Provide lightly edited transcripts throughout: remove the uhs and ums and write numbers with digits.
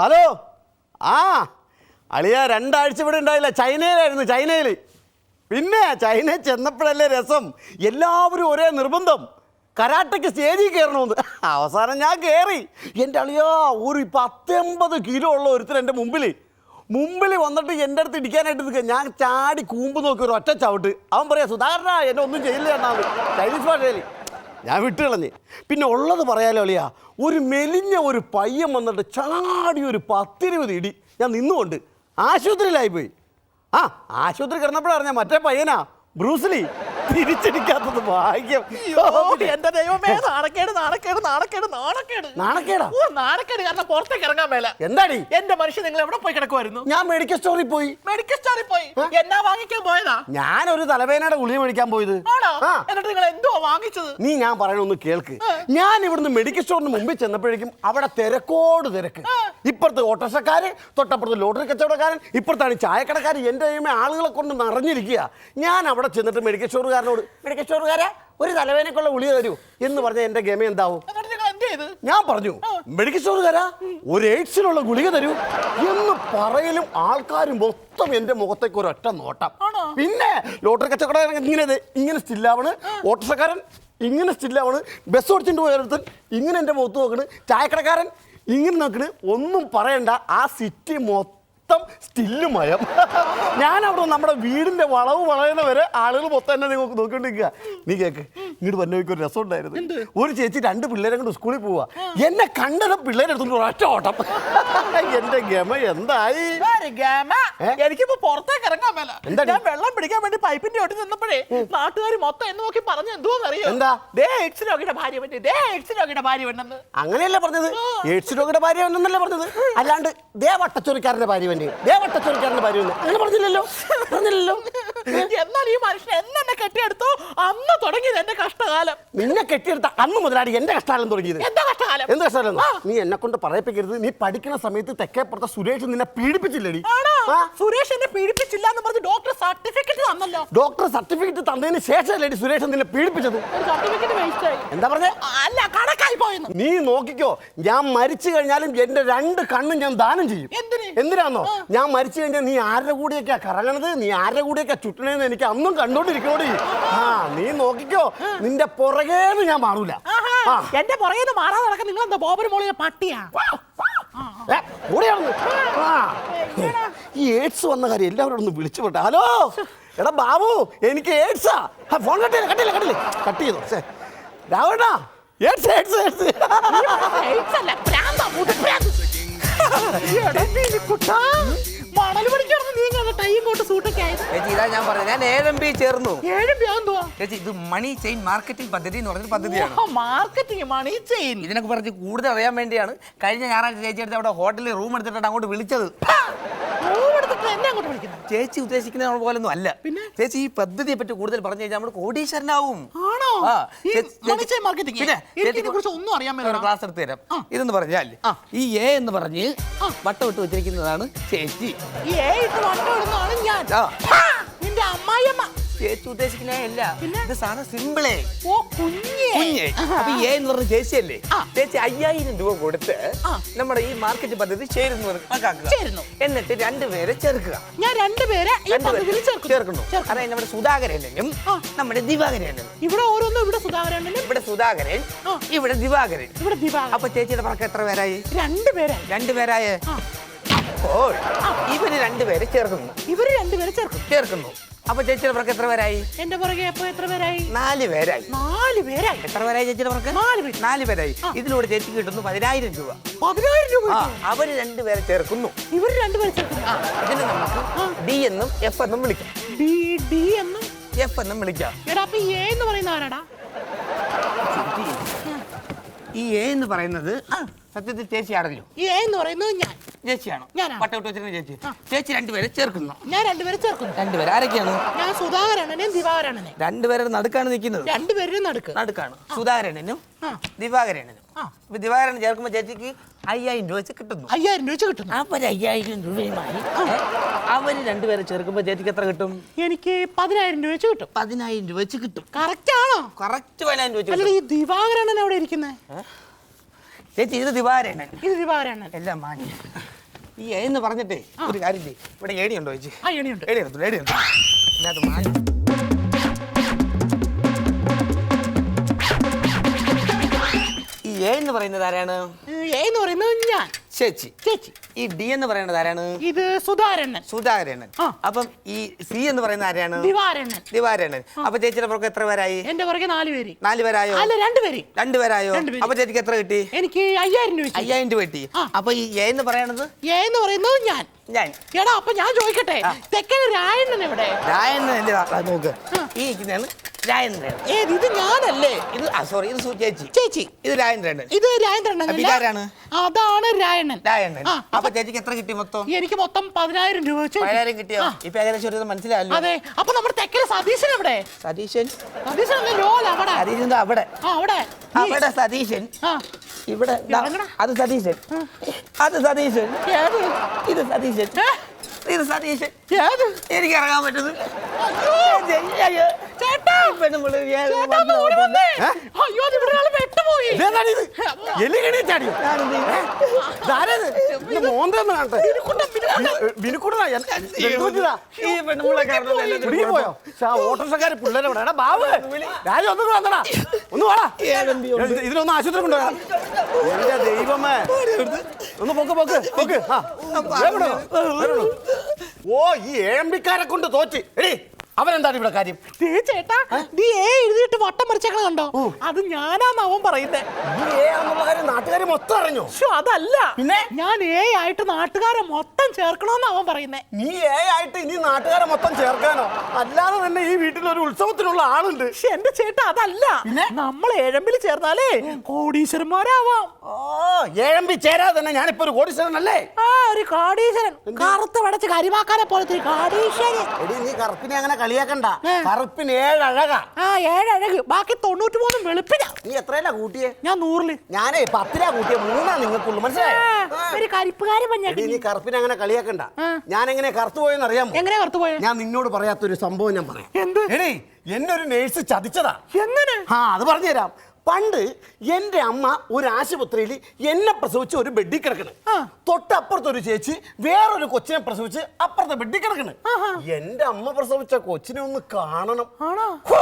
Hello. ആ അളിയ രണ്ടാഴ്ച ഇവിടെ ഉണ്ടായില്ല, ചൈനയിലായിരുന്നു. ചൈനയിൽ പിന്നെ ചൈനയിൽ ചെന്നപ്പോഴല്ലേ രസം. എല്ലാവരും ഒരേ നിർബന്ധം, കരാട്ടയ്ക്ക് സ്റ്റേജിൽ കയറണമെന്ന്. അവസാനം ഞാൻ കയറി. എൻ്റെ അളിയാ ഒരു 10-80 കിലോ ഉള്ള ഒരുത്തർ എൻ്റെ മുമ്പിൽ വന്നിട്ട് എൻ്റെ അടുത്ത് ഇടിക്കാനായിട്ട് നിൽക്കുക. ഞാൻ ചാടി കൂമ്പ് നോക്കി ഒരു ഒറ്റ ചവിട്ട്. അവൻ പറയാ, സുധാകരനാ എന്നെ ഒന്നും ചെയ്യില്ല എന്നാണ് ചൈനീസ് ഭാഷയിൽ. ഞാൻ വിട്ട് കളഞ്ഞ്. പിന്നെ ഉള്ളത് പറയാലോ അളിയാ, ഒരു മെലിഞ്ഞ ഒരു പയ്യൻ വന്നിട്ട് ചാടി ഒരു 10-20 ഇടി. ഞാൻ നിന്നുകൊണ്ട് ആശുപത്രിയിലായിപ്പോയി. ആശുപത്രി കിടന്നപ്പോഴാണ് ഞാൻ മറ്റേ പയ്യനാ ബ്രൂസ്ലി. തിരിച്ചടിക്കാത്തത് ഭാഗ്യം. എന്റെ ദൈവമേ, നാണക്കേട് നാണക്കേട് നാണക്കേട് നാണക്കേട് നാണക്കേടാ. നാണക്കേട് കാരണം പുറത്തേക്ക് ഇറങ്ങാൻ മേല. എന്താടി? എന്റെ മനുഷ്യൻ നിങ്ങൾ എവിടെ പോയി കിടക്കുമായിരുന്നു? ഞാൻ മെഡിക്കൽ സ്റ്റോറിൽ പോയി. മെഡിക്കൽ സ്റ്റോറിൽ പോയി എന്നാ വാങ്ങിക്കാൻ പോയതാ? ഞാനൊരു തലവേദനയുടെ ഗുളിക മേടിക്കാൻ പോയത്. എന്നിട്ട് നിങ്ങൾ എന്തോ വാങ്ങിച്ചത്? ഞാൻ പറയണൊന്ന് കേൾക്ക്. ഞാൻ ഇവിടുന്ന് മെഡിക്കൽ സ്റ്റോറിന് മുമ്പിൽ ചെന്നപ്പോഴേക്കും അവിടെ തിരക്കോട് തിരക്ക്. ഇപ്പുറത്ത് ഓട്ടോറിക്ഷക്കാര്, തൊട്ടപ്പുറത്ത് ലോട്ടറി കച്ചവടക്കാരൻ, ഇപ്പുറത്താണ് ചായക്കടക്കാർ. എൻ്റെ കൈമേ ആളുകളെ കൊണ്ട് നിറഞ്ഞിരിക്കുക. ഞാൻ അവിടെ ചെന്നിട്ട് മെഡിക്കൽ സ്റ്റോറുകാരനോട്, മെഡിക്കൽ സ്റ്റോറുകാരെ ഒരു തലവേദനക്കുള്ള ഗുളിക തരൂ എന്ന് പറഞ്ഞാൽ എൻ്റെ ഗമ എന്താവും? ഞാൻ പറഞ്ഞു, മെഡിക്കൽ സ്റ്റോറുകാരാ ഒരു എയ്ഡ്സിനുള്ള ഗുളിക തരൂ എന്ന് പറയലും ആൾക്കാർ മൊത്തം എൻ്റെ മുഖത്തേക്ക് ഒരൊറ്റ നോട്ടം. പിന്നെ ലോട്ടറി കച്ചവടക്കാരൻ ഇങ്ങനെ സ്റ്റില്ലാവണ്, ഓട്ടോറിക്ഷക്കാരൻ ഇങ്ങനെ സ്റ്റില്ലാവണ്, ബസ് ഓടിച്ചിട്ട് പോയടുത്ത് ഇങ്ങനെ എൻ്റെ മുഖത്ത് നോക്കണ്, ചായക്കടക്കാരൻ ഇങ്ങനെ നോക്കണ്. ഒന്നും പറയണ്ട, ആ സിറ്റി മൊത്തം സ്റ്റില്ലുമയം. ഞാനവിടെ നമ്മുടെ വീടിൻ്റെ വളവ് വളയുന്ന വരെ ആളുകൾ മൊത്തം എന്നെ നിങ്ങൾക്ക് നോക്കിക്കൊണ്ടിരിക്കുക. നീ കേക്ക്, ഇങ്ങോട്ട് വന്നവയ്ക്ക് ഒരു രസം ഉണ്ടായിരുന്നു. ഒരു ചേച്ചി 2 പിള്ളേരെ കൊണ്ട് സ്കൂളിൽ പോവാ. എന്നെ കണ്ടത് പിള്ളേരെടുത്തോണ്ട് ഒറ്റ ഓട്ടം. എന്റെ ഗമ എന്തായി? എനിക്കിപ്പോ പുറത്തേക്ക് ഇറങ്ങാൻ മേല. ഞാൻ വെള്ളം പിടിക്കാൻ വേണ്ടി പൈപ്പിന്റെ ഒട്ടി നിന്നപ്പോഴേ നാട്ടുകാർ മൊത്തം എന്ന് നോക്കി പറഞ്ഞു എന്തോന്നറിയോ? എന്താ? എയ്ഡ്സ് രോഗിയുടെ ഭാര്യ വേണ്ടി, എയ്ഡ്സ് രോഗിയുടെ ഭാര്യ വേണ്ടെന്ന്. അങ്ങനെയല്ലേ പറഞ്ഞത്? എയ്ഡ്സ് രോഗിയുടെ ഭാര്യ വേണ്ടെന്നല്ലേ പറഞ്ഞത്? അല്ലാണ്ട് വട്ടച്ചൊറിക്കാരന്റെ ഭാര്യ വേണ്ടി, വട്ടച്ചൊറിക്കാരന്റെ ഭാര്യ വേണ്ടി അങ്ങനെ പറഞ്ഞില്ലല്ലോ. എന്നാൽ ഈ മനുഷ്യൻ എന്നെ കെട്ടിയെടുത്തു അന്ന് തുടങ്ങിയത് എന്റെ കഷ്ടകാലം. നിന്നെ കെട്ടിയെടുത്ത അന്ന് മുതലാടി എന്റെ കഷ്ടകാലം തുടങ്ങിയത്. എന്താ കഷ്ടകാലം? എന്ത് കഷ്ടകാലം? നീ എന്നെ കൊണ്ട് പറയിപ്പിക്കരുത്. നീ പഠിക്കുന്ന സമയത്ത് തെക്കേപ്പുറത്തെ സുരേഷ് നിന്നെ പീഡിപ്പിച്ചില്ലടി? സുരേഷ് എന്നെ പീഡിപ്പിച്ചില്ല എന്ന് പറഞ്ഞ് ഡോക്ടർ സർട്ടിഫിക്കറ്റ് തന്നല്ലോ. ഡോക്ടർ സർട്ടിഫിക്കറ്റ് തന്നതിന് ശേഷമല്ലേ സുരേഷ് നിന്നെ പീഡിപ്പിച്ചത്? എന്താ പറഞ്ഞേ? അല്ല, കണക്കായി പോയെന്ന്. നീ നോക്കിക്കോ, ഞാൻ മരിച്ചു കഴിഞ്ഞാലും എന്റെ 2 കണ്ണും ഞാൻ ദാനം ചെയ്യും. എന്തിനാന്നോ? ഞാൻ മരിച്ചു കഴിഞ്ഞാൽ നീ ആരുടെ കൂടെയൊക്കെയാ കറങ്ങണത്, നീ ആരുടെ കൂടെയൊക്കെ ചുറ്റണേന്ന് എനിക്ക് അന്നും കണ്ടോണ്ടിരിക്കണോടി. നീ നോക്കിക്കോ, നിന്റെ പുറകേന്ന് ഞാൻ മാറൂല. എന്റെ പുറകേന്ന് മാറാതെ നടക്കാൻ നിങ്ങൾ എന്താ ബോബര് മോളിലെ പട്ടിയാ? ഈ എയ്ഡ്സ് വന്ന കാര്യം എല്ലാവരും ഒന്ന് വിളിച്ചു പോട്ടെ. ഹലോ എടാ ബാബു, എനിക്ക് എയ്ഡ്സാ. ഫോൺ കട്ടില്ല കട്ട് ചെയ്തോ. രാവണ, എയ്ഡ്സ് എയ്ഡ്സ് എയ്ഡ്സ് മണൽ പിടിക്കാണ് നീ ടൈം കൊണ്ട് സൂട്ടൊക്കെ ആയത്. ചേച്ചി ഇതാ ഞാൻ പറഞ്ഞത്, ഞാൻ AMP ചേർന്നു. ചേച്ചി ഇത് മണി ചെയിൻ മാർക്കറ്റിംഗ് പദ്ധതി എന്ന് പറഞ്ഞൊരു പദ്ധതിയാണ്. Marketing money chain. ഇതിനൊക്കെ പറഞ്ഞ് കൂടുതൽ അറിയാൻ വേണ്ടിയാണ് കഴിഞ്ഞ ഞായറാഴ്ച ചേച്ചി എടുത്ത് അവിടെ ഹോട്ടലിൽ റൂം എടുത്തിട്ട് അങ്ങോട്ട് വിളിച്ചത്. ചേച്ചി ഉദ്ദേശിക്കുന്ന പോലൊന്നും അല്ല. പിന്നെ ചേച്ചി ഈ പദ്ധതിയെ പറ്റി കൂടുതൽ പറഞ്ഞു കഴിഞ്ഞാൽ നമ്മൾ കോടീശ്വരനാവും. ക്ലാസ് എടുത്ത് തരാം. ഇതെന്ന് പറഞ്ഞാൽ ഈ A എന്ന് പറഞ്ഞ് വട്ടം ഇട്ട് വെച്ചിരിക്കുന്നതാണ് ചേച്ചി. ചേച്ചി ഉദ്ദേശിക്കുന്നതല്ല, ഇത് സാധനം സിമ്പിളേ. കുഞ്ഞ്. അപ്പൊ A എന്ന് പറഞ്ഞ ചേച്ചിയല്ലേ, ചേച്ചി 5000 രൂപ കൊടുത്ത് നമ്മുടെ ഈ മാർക്കറ്റ് പദ്ധതി ചേരുന്നു. എന്നിട്ട് 2 പേരെ ചേർക്കുക. ഞാൻ 2 പേരെ ചേർക്കുന്നു. അതായത് നമ്മുടെ സുധാകരനും നമ്മുടെ ദിവാകരനും. ഇവിടെ ഓരോന്നും, ഇവിടെ സുധാകരനും, ഇവിടെ സുധാകരൻ, ഇവിടെ ദിവാകരൻ. അപ്പൊ ചേച്ചിയുടെ പറക്ക് എത്ര പേരായി? 2 പേരായി. 2 പേരായ അപ്പോൾ ഇവര് 2 പേരെ ചേർക്കുന്നു. ഇവര് 2 പേരെ ചേർക്കുന്നു. അപ്പൊ ചേച്ചിയുടെ പുറക്ക് എത്ര പേരായി? എന്റെ പുറകെ അപ്പൊ എത്ര പേരായി? 4 പേരായി. 4 പേരായി. എത്ര പേരായി ചേച്ചിയുടെ പുറക്ക്? 4 പേരായി. ഇതിലൂടെ ചേച്ചിക്ക് കിട്ടുന്നു 10000 രൂപ. 10000 രൂപ. അവര് 2 പേരെ ചേർക്കുന്നു. ഇവര് 2 പേരെ ചേർക്കുന്നു. ഇതിന് നമുക്ക് D എന്നും F എന്നും വിളിക്കാം. D എന്നും F എന്നും വിളിക്കാം. എടാ, അപ്പൊ A എന്ന് പറയുന്ന ആരാടാ? ഈ A എന്ന് പറയുന്നത് സത്യത്തിൽ ചേച്ചിയാണല്ലോ. ഈ A എന്ന് പറയുന്നത് ഞാൻ. ചേച്ചിയാണോ? പട്ടോട്ട് വെച്ചിരുന്ന ചേച്ചി. ചേച്ചി 2 പേരെ ചേർക്കുന്നു. ഞാൻ 2 പേരെ ചേർക്കുന്നു. 2 പേര് ആരൊക്കെയാണ്? ഞാൻ സുധാകരനെയും ദിവാകരനെയും. 2 പേരുടെ നടുക്കാണ് നിൽക്കുന്നത്. 2 പേരുടെ നടുക്കാണ് സുധാകരനും ദിവാകരനും. ഇപ്പൊ ദിവാകരൻ ചേർക്കുമ്പോ ചേച്ചിക്ക് 5000 രൂപ വെച്ച് കിട്ടുന്നു. 5000 രൂപ വെച്ച് കിട്ടുന്നു. അപ്പൊ 5000 രൂപയുമായി അവര് 2 പേരെ ചേർക്കുമ്പോ ചേച്ചിക്ക് എത്ര കിട്ടും? എനിക്ക് 10000 രൂപ വെച്ച് കിട്ടും. 10000 രൂപ വെച്ച് കിട്ടും. കറക്റ്റ് ആണോ? കറക്റ്റ് 10000 രൂപ. ഈ ദിവാകരൻ എവിടെ ഇരിക്കുന്നേ? ചേച്ചി ഇത് ദിവാരേണൻ. ഇത് ദിവാരാണ്. എല്ലാം മാറ്റി. ഈ എ എന്ന് പറഞ്ഞിട്ടേ ഒരു കാര്യം ചെയ്യ്. ഇവിടെ ഏടിയുണ്ടോ ചേച്ചി? ആ എണിയുണ്ട്. ഏടി എടുത്തു, ഏടി എടുത്തു. ഇതിനകത്ത് മാറ്റി. ഈ എ എന്ന് പറയുന്നത് ആരാണ്? എ എന്ന് പറയുന്നത് ഞാൻ. ചേച്ചി. ചേച്ചി. ഈ ഡി എന്ന് പറയുന്നത് ആരാണ്? ഇത് സുധാരണൻ. സുധാകരേണൻ. ആ. അപ്പം ഈ സി എന്ന് പറയുന്ന ആരാണ്? ദിവാരണൻ. ദിവാരേണൻ. അപ്പൊ ചേച്ചിയുടെ പുറകെ എത്ര പേരായി? എന്റെ പുറകെ 4 പേര്. 4 പേരായോ? അല്ല 2 പേര്. 2 പേരായോ? 2 പേര്. അപ്പൊ ചേച്ചിക്ക് എത്ര കിട്ടി? എനിക്ക് 5000 രൂപ കിട്ടി. 5000 രൂപ കിട്ടി. ആ. അപ്പൊ ഈ എ എന്ന് പറയണത്? എ എന്ന് പറയുന്നത് ഞാൻ. ഞാൻ. എടാ അപ്പൊ ഞാൻ ചോദിക്കട്ടെ, തെക്കൻ രായണ്ണൻ എവിടെ? രായണ്ണൻ എന്റെ നോക്ക്. ഈ ഇരിക്കുന്നതാണ് രാജേന്ദ്രൻ. ഏത്? ഇത് ഞാനല്ലേ? ഇത് സോറി, ഇത് ചേച്ചി. ചേച്ചി. ഇത് രാജേന്ദ്രൻ. ഇത് രാജേന്ദ്രൻ. അപ്പൊ ഇതാരാണ്? അതാണ് രായണ്ണൻ. രാജേന്ദ്രൻ. ആ, അപ്പൊ ചേച്ചിക്ക് എത്ര കിട്ടി മൊത്തം? എനിക്ക് മൊത്തം 10000 രൂപ വെച്ച് കിട്ടി. 10,000 കിട്ടിയോ? ആ. ഇപ്പൊ ഏകദേശം ഒരു മനസ്സിലായല്ലോ. അതെ. അപ്പൊ നമ്മുടെ തെക്കൻ സതീശൻ എവിടെ? സതീശൻ. സതീശൻ റോൾ അവിടെ. സതീശൻ അവിടെ. ആ അവിടെ. അവിടെ സതീശൻ. ആ. ഇവിടെ ദാ, എവിടെങ്ങടാ? അത് സതീശൻ. അത് സതീശൻ. ഏത്? ഇത് സതീശൻ. ഏ? ഇത് സതീശൻ. ഏത്? എനിക്ക് ഇറങ്ങാൻ പറ്റുന്നില്ല. അയ്യോ. ചേട്ടാ. പെണ്ണുമ്പിള്ളേ, ചേട്ടാ ഒന്ന് ഓടി വന്നേ. അയ്യോ അത് ഇവിടെ ഒരാൾ പെട്ടുപോയി. ഇതെന്താണിത്? എലികണി ചാടിയോ? ഇതാരത്? ഇത് മോന്തെന്ന് കാണട്ടെ. ബിനുക്കുട്ടനാ? എന്തുപറ്റിയതാ? ഈ പെണ്ണുമ്പിള്ളേ കാരണം എല്ലാം പിടിയിൽ പോയോ? ഓട്ടോറിക്ഷക്കാര് പിള്ളേരെ ഇവിടെ. എടാ ബാബു, രാജു ഒന്നും വന്നടാ. ഒന്ന് വാടാ. ഇതിനൊന്ന് ആശുപത്രി കൊണ്ടുപോകാം. എന്റെ ദൈവമേ, ഒന്ന് പൊക്ക്. ആ, എവിടെ? ഓ, ഈ ഏഴമ്പിക്കാരെ കൊണ്ട് തോറ്റ്. എടീ, അവനെന്താണ് ഇവിടെ കാര്യം? ചേട്ടാ നീ എഴുതിയിട്ട് വട്ടം വരച്ചേക്കണ കണ്ടോ? അത് ഞാനാന്ന് അവൻ പറയുന്നേ. ഈ ഏ എന്നുള്ള കാര്യം നാട്ടുകാർ മൊത്തം അറിഞ്ഞോ? അതല്ല, പിന്നെ ഞാൻ ആയിട്ട് നാട്ടുകാരെ മൊത്തം ചേർക്കണോന്ന് അവൻ പറയുന്നേ. നീ ആയിട്ട് ഇനി നാട്ടുകാരെ മൊത്തം ചേർക്കാനോ? അല്ലാതെ തന്നെ ഈ വീട്ടിൽ ഒരു ഉത്സവത്തിനുള്ള ആളുണ്ട്. എന്റെ ചേട്ടാ അതല്ല, നമ്മൾ ഏഴമ്പിൽ ചേർന്നാലേ കോടീശ്വരന്മാരാവാം. ഓ, ഏഴമ്പി ചേരാതെ തന്നെ ഞാനിപ്പോ ഒരു കോടീശ്വരനല്ലേ? ആ, ഒരു കോടീശ്വരൻ. കറുത്ത് വടച്ച് കരിമാക്കാനെ പോലത്തെ ഒരു കോടീശ്വരൻ. എടി, നീ കറുപ്പിനെ അങ്ങനെ കളിയാക്കണ്ട. കറുപ്പിന് 7 അഴകാ. ആ, 7 അഴക്, ബാക്കി 93 വെളുപ്പിനാ. നീ എത്രയല്ല കൂട്ടിയേ? ഞാൻ 100. ഞാനേ 10 കൂട്ടിയ 3 നിങ്ങൾക്കുള്ളു. മനസ്സിലായോ? ഒരു കരിപ്പുകാരൻ എടി, നീ കറുപ്പിനെ അങ്ങനെ കളിയാക്കണ്ട. ഞാൻ എങ്ങനെ കറുത്തു പോയെന്ന് അറിയാമോ? എങ്ങനെ കറുത്തു പോയ? ഞാൻ നിന്നോട് പറയാത്തൊരു സംഭവം ഞാൻ പറയാം. എന്ത്? എടീ, എന്നെ ഒരു നേഴ്സ് ചതിച്ചതാ. എങ്ങനെ? ആ, അത് പറഞ്ഞുതരാം. പണ്ട് എൻ്റെ അമ്മ ഒരു ആശുപത്രിയിൽ എന്നെ പ്രസവിച്ച് ഒരു ബെഡിൽ കിടക്കണ്. തൊട്ടപ്പുറത്തൊരു ചേച്ചി വേറൊരു കൊച്ചിനെ പ്രസവിച്ച് അപ്പുറത്തെ ബെഡിൽ കിടക്കണ്. എൻ്റെ അമ്മ പ്രസവിച്ച കൊച്ചിനെ ഒന്ന് കാണണം. ഹോ,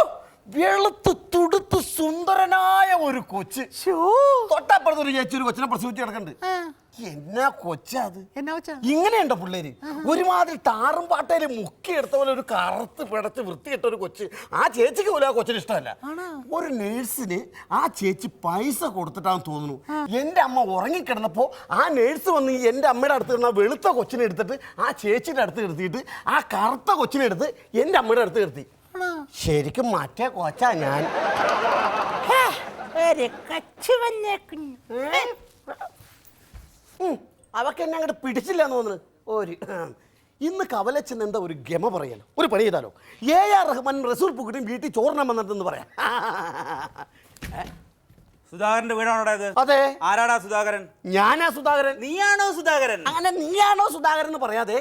വെളുത്ത് തുടുത്ത് സുന്ദരനായ ഒരു കൊച്ച്. തൊട്ടപ്പുറത്തൊരു ചേച്ചി ഒരു കൊച്ചിനെ പ്രസവിച്ച് കിടക്കുന്നുണ്ട്. എന്നാ കൊച്ചത്? ഇങ്ങനെയുണ്ടോ പിള്ളേര്? ഒരുമാതിരി താറും പാട്ടയില് മുക്കിയെടുത്ത പോലെ ഒരു കറുത്ത് പിടച്ച് വൃത്തിയിട്ട ഒരു കൊച്ച്. ആ ചേച്ചിക്ക് പോലും ആ കൊച്ചിന് ഇഷ്ടമല്ല. ഒരു നേഴ്സിന് ആ ചേച്ചി പൈസ കൊടുത്തിട്ടാന്ന് തോന്നുന്നു. എന്റെ അമ്മ ഉറങ്ങിക്കിടന്നപ്പോ ആ നേഴ്സ് വന്ന് എന്റെ അമ്മയുടെ അടുത്ത് കിടന്ന വെളുത്ത കൊച്ചിനെ എടുത്തിട്ട് ആ ചേച്ചിയുടെ അടുത്ത് കിടത്തിയിട്ട് ആ കറുത്ത കൊച്ചിനെ എടുത്ത് എന്റെ അമ്മയുടെ അടുത്ത് കിടത്തി. ശരിക്കും മറ്റേ കൊച്ചാ ഞാൻ. അവക്ക് എന്നെ അങ്ങോട്ട് പിടിച്ചില്ല എന്ന് തോന്നുന്നു. ഇന്ന് കവലച്ചെന്ന് എന്താ ഒരു ഗമ പറയാലോ, ഒരു പണി ചെയ്താലോ. AR റഹ്മാൻ റസൂൽ പുക്കിട്ടും വീട്ടിൽ ചോറിനാൻ വന്നിട്ടെന്ന് പറയാം. സുധാകരന്റെ വീടാണോടാ ഇത്? അതെ. ആരാടാ സുധാകരൻ? ഞാനാ സുധാകരൻ. നീയാണോ സുധാകരൻ? അങ്ങനെ നീയാണോ സുധാകരൻ എന്ന് പറയാതെ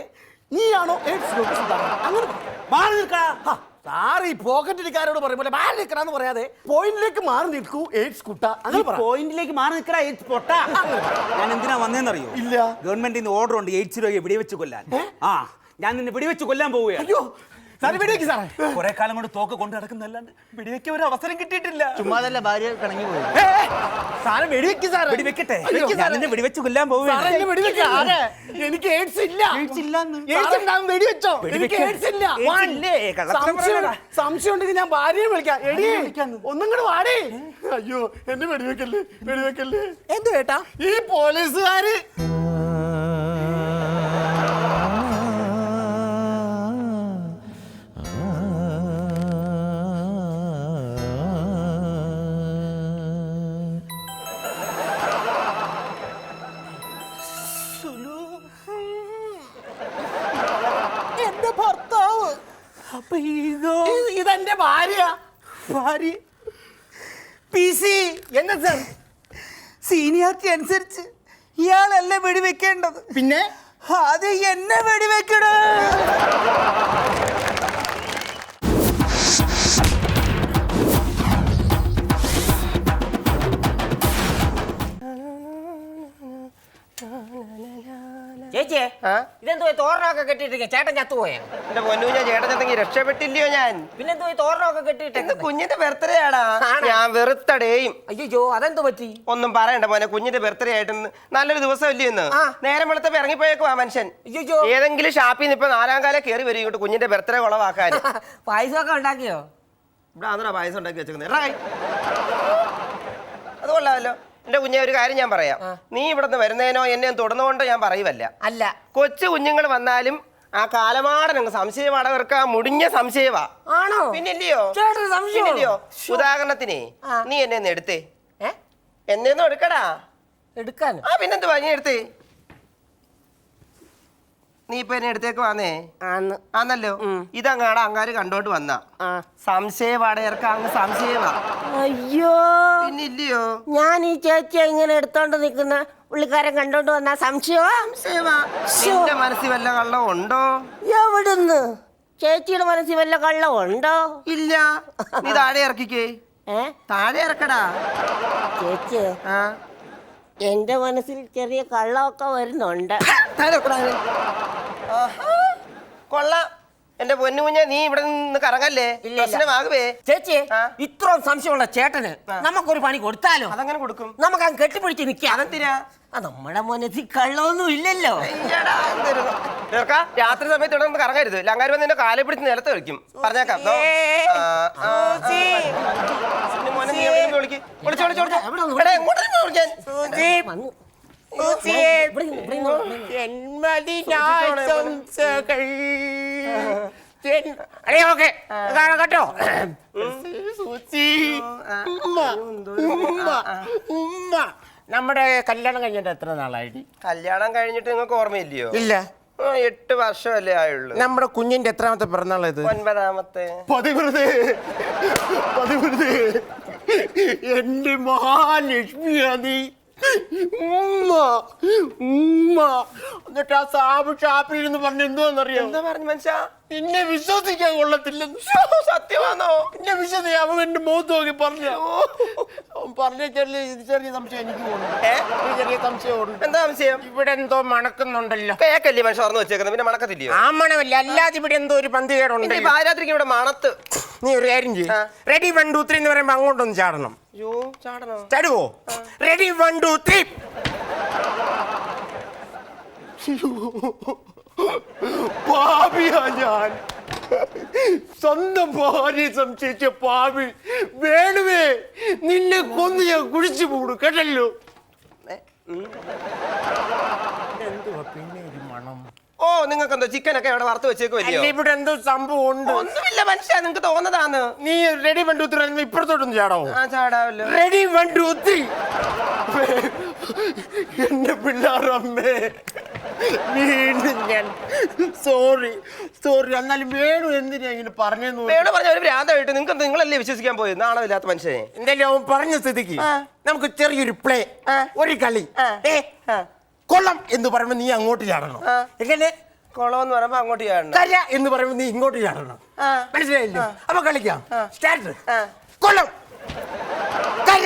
നീയാണോ സുധാകരൻ അങ്ങനെ മാറി നിൽക്കാ. സാറ് ഈ പോക്കറ്റിരിക്കാരോട് പറയുമ്പോൾ മാറി നിൽക്കണമെന്ന് പറയാതെ പോയിന്റിലേക്ക് മാറി നിൽക്കൂ എയ്ഡ്സ് കുട്ട. അങ്ങനെ പോയിന്റിലേക്ക് മാറി നിൽക്കടാ എയ്ഡ്സ് പൊട്ട. ഞാൻ എന്തിനാ വന്നേന്നറിയോ? ഇല്ല. ഗവൺമെന്റിന് ഓർഡർ ഉണ്ട് എയ്ഡ്സ് രോഗിയെ വെടിവെച്ച് കൊല്ലാൻ. ആ, ഞാൻ നിന്നെ വെടിവെച്ച് കൊല്ലാൻ പോവുകയാണ്. അയ്യോ സാറ് വെടിവെക്ക് സാറേ. കുറെ കാലം കൊണ്ട് തോക്ക് കൊണ്ട് നടക്കുന്നല്ലാണ്ട് വെടിവെക്കാൻ ഒരു അവസരം കിട്ടിയിട്ടില്ല. ചുമ്മാതല്ല, ഭാര്യ കണങ്ങി പോയി. സാറ് വെടിവെക്ക് സാറേ. വെടിവെക്കട്ടെ? ഞാൻ നിന്നെ വെടിവെച്ച് കൊല്ലാൻ പോവുകയാണ്. എനിക്ക് എയ്ഡ്സ് ഇല്ല. വെടിവെച്ചോ? എനിക്ക് എയ്ഡ്സ് ഇല്ല. സംശയം ഉണ്ടെങ്കിൽ ഞാൻ ഭാര്യയെ വിളിക്കാം. എടി ഒന്നും കൂടെ വാടേ. അയ്യോ, എന്നെ വെടിവെക്കല്ലേ. എന്ത് കേട്ടാ? ഈ പോലീസുകാര് എന്റെ ഭർത്താവ്. അപ്പൊ ഇതെന്റെ ഭാര്യ. PC എന്താ സാർ? സീനിയാരിറ്റി അനുസരിച്ച് ഇയാളല്ല വെടിവെക്കേണ്ടത്. പിന്നെ അത് എന്നെ വെടിവെക്കണ. ചേച്ചിയെ ഇതെന്തോ തോരണമൊക്കെ കെട്ടിയിട്ടിരിക്കുക ചേട്ടൻ ചത്തുപോയാ? എന്റെ പൊന്നു ഞാൻ ചേട്ടൻ ചത്തെങ്കിൽ രക്ഷപ്പെട്ടില്ലയോ ഞാൻ? പിന്നെന്തോ ഈ തോരണമൊക്കെ കെട്ടിയിട്ടേക്കുന്നത്? കുഞ്ഞിന്റെ ബർത്ത്ഡേ ആടാ. ഞാൻ വെറുത്തടേയും. അയ്യോ അതെന്തോ പറ്റി? ഒന്നും പറയണ്ട മോനെ, കുഞ്ഞിന്റെ ബർത്ത്ഡേ ആയിട്ട് നല്ലൊരു ദിവസം ഇല്ലേ ഇന്ന്? നേരം വെളുത്തപ്പോ ഇറങ്ങിപ്പോയേക്കുവാ മനുഷ്യൻ. അയ്യോ ഏതെങ്കിലും ഷാപ്പിൽ നിന്ന് ഇപ്പൊ 4-ാം കാലം കയറി വരും ഇങ്ങോട്ട് കുഞ്ഞിന്റെ ബർത്ത്ഡേ കുളവാക്കാൻ. പായസമൊക്കെ ഉണ്ടാക്കിയോ? ഇവിടെ ആണോ പായസം ഉണ്ടാക്കി വെച്ചേക്കുന്നത്? അത് കൊള്ളാമല്ലോ. എന്റെ കുഞ്ഞെ ഒരു കാര്യം ഞാൻ പറയാം. നീ ഇവിടെ നിന്ന് വരുന്നതിനോ എന്നെ തൊടുന്നതുകൊണ്ടോ ഞാൻ പറയുവല്ല. അല്ല, കൊച്ചു കുഞ്ഞുങ്ങൾ വന്നാലും ആ കാലമാടനങ്ങ് സംശയമാണ്. അവർക്ക് ആ മുടിഞ്ഞ സംശയവാ. ആണോ? പിന്നില്ലയോ? സംശയം. പിന്നില്ലയോ? ഉദാഹരണത്തിനെ നീ എന്നെ ഒന്ന് എടുത്തേ. എന്നെ ഒന്നും എടുക്കടാ. എടുക്കാൻ? ആ പിന്നെന്തുവാ, നീ എടുത്തേ. നീ ഇപ്പൊ എന്നെ എടുത്തേക്ക് വന്നേ ആന്നല്ലോ. ഇതങ്ങാടാ അങ്ങാര് കണ്ടോട്ട് വന്ന സംശയവാടയർക്ക് അങ്ങ് സംശയവാ. അയ്യോ പിന്നില്ലയോ? ഞാൻ ഈ ചേച്ചിയെ ഇങ്ങനെ എടുത്തോണ്ട് നിൽക്കുന്ന പുള്ളിക്കാരൻ കണ്ടോണ്ട് വന്ന സംശയമാ. നിന്റെ മനസ്സിൽ വല്ല കള്ളവും ഉണ്ടോ? എവിടുന്ന്? ചേച്ചിയുടെ മനസ്സിൽ വല്ല കള്ളം ഉണ്ടോ? ഇല്ല. നീ താഴെ ഇറക്കിക്കേ. താഴെ ഇറക്കടാ ചേച്ചി. എന്റെ മനസ്സിൽ ചെറിയ കള്ളമൊക്കെ വരുന്നുണ്ട്. കൊള്ളാം എന്റെ പൊന്നു കുഞ്ഞെ, നീ ഇവിടെ നിന്ന് കറങ്ങല്ലേ, പ്രശ്നമാകുവേ. ചേച്ചി ഇത്രയും സംശയമുള്ള ചേട്ടന് നമുക്കൊരു പണി കൊടുത്താലോ? അതങ്ങനെ കൊടുക്കും. നമുക്ക് അങ്ങ് കെട്ടിപ്പിടിച്ച് നിൽക്കാം. അതെന്തിനാ? നമ്മുടെ മനസ്സിൽ കള്ളമൊന്നും ഇല്ലല്ലോ. രാത്രി സമയത്ത് ഇവിടെ നിന്ന് കറങ്ങരുത്. ലങ്കാരി വന്ന് നിന്റെ കാലെ പിടിച്ച് നിലത്ത് കളിക്കും. പറഞ്ഞേക്കാം. കേട്ടോ നമ്മുടെ കല്യാണം കഴിഞ്ഞിട്ട് എത്ര നാളായി? കല്യാണം കഴിഞ്ഞിട്ട് നിങ്ങൾക്ക് ഓർമ്മയില്ലയോ? ഇല്ല. 8 വർഷമല്ലേ ആയുള്ളൂ. നമ്മുടെ കുഞ്ഞിന്റെ എത്രാമത്തെ പിറന്നാളത്? 9ാമത്തെ. എന്റെ മഹാലക്ഷ്മിയാ നീ. എന്നിട്ട് ആ സാബ് ഷാപ്പിൽ ഇരുന്ന് പറഞ്ഞ എന്തോന്നറിയാം? എന്താ പറഞ്ഞു മനുഷ്യ? നിന്നെ വിശ്വസിക്കാൻ കൊള്ളത്തില്ലെന്ന്. സത്യമാണോ? എന്നെ വിശ്വസിക്കാൻ അവൻ എന്റെ മുഖത്ത് നോക്കി പറഞ്ഞു. പറഞ്ഞ ചെറിയ സംശയം എനിക്ക് ചെറിയ സംശയമുണ്ട്. എന്താ സംശയം? ഇവിടെ എന്തോ മണക്കുന്നുണ്ടല്ലോ. കേക്കല്ലേ മനുഷ്യ ഓർന്ന് വെച്ചേക്കുന്നത്, പിന്നെ മണക്കത്തില്ലയോ? ആ മണമല്ല, അല്ലാതെ ഇവിടെ എന്തോ ഒരു പന്തികേടുണ്ട്. പാരാത്രിക്ക് ഇവിടെ മണത്ത്. നീ ഒരു കാര്യം ചെയ്യും. റെഡി 1 2 3 എന്ന് പറയുമ്പോ അങ്ങോട്ടൊന്ന് ചാടണം. ചാടണോ? ചാടുവോ? റെഡി 1 2 3. പാപിയാ ഞാൻ. സ്വന്തം ഭാര്യ സംശയിച്ച പാപി. വേണുവേ, നിന്നെ കൊന്ന് ഞാൻ കുഴിച്ചു കൂടും കേട്ടല്ലോ. പിന്നെ ഒരു മണം. ഓ, നിങ്ങൾക്ക് എന്തോ ചിക്കനൊക്കെ ഇവിടെ വറുത്ത് വെച്ചേക്കുമല്ലോ. ഇവിടെ എന്തോ സംഭവം ഉണ്ട്. ഒന്നുമില്ല മനുഷ്യ, നിങ്ങൾക്ക് തോന്നതാന്ന്. നീ റെഡി 1 2 3 ഇപ്പുറത്തോട്ടൊന്ന് ചാടാവോ? ചാടാവല്ലോ. റെഡി 1 2 3. എന്റെ പിള്ളേരമ്മേ, വീണ്ടും ഞാൻ സോറി. എന്നാലും വേണു എന്തിനാ ഇങ്ങനെ പറഞ്ഞെന്ന്? വേണു പറഞ്ഞ ഒരു ഭ്രാന്തമായിട്ട് നിങ്ങളല്ലേ വിശ്വസിക്കാൻ പോയത്? നാണമില്ലാത്ത മനുഷ്യനെ. എന്തായാലും അവൻ പറഞ്ഞ സ്ഥിതിക്ക് നമുക്ക് ചെറിയൊരു പ്ലേ, ഒരു കളി. കൊള്ളം എന്ന് പറയുമ്പോ നീ അങ്ങോട്ട് ചാടണം. എങ്ങനെ? കൊളം എന്ന് പറയുമ്പോ അങ്ങോട്ട് ചാടണം. കര എന്ന് പറയുമ്പോ നീ ഇങ്ങോട്ട് ചാടണം. മനസ്സിലായില്ലേ? അപ്പൊ കളിക്കാം. സ്റ്റാർട്ട്. കൊള്ളം, കര,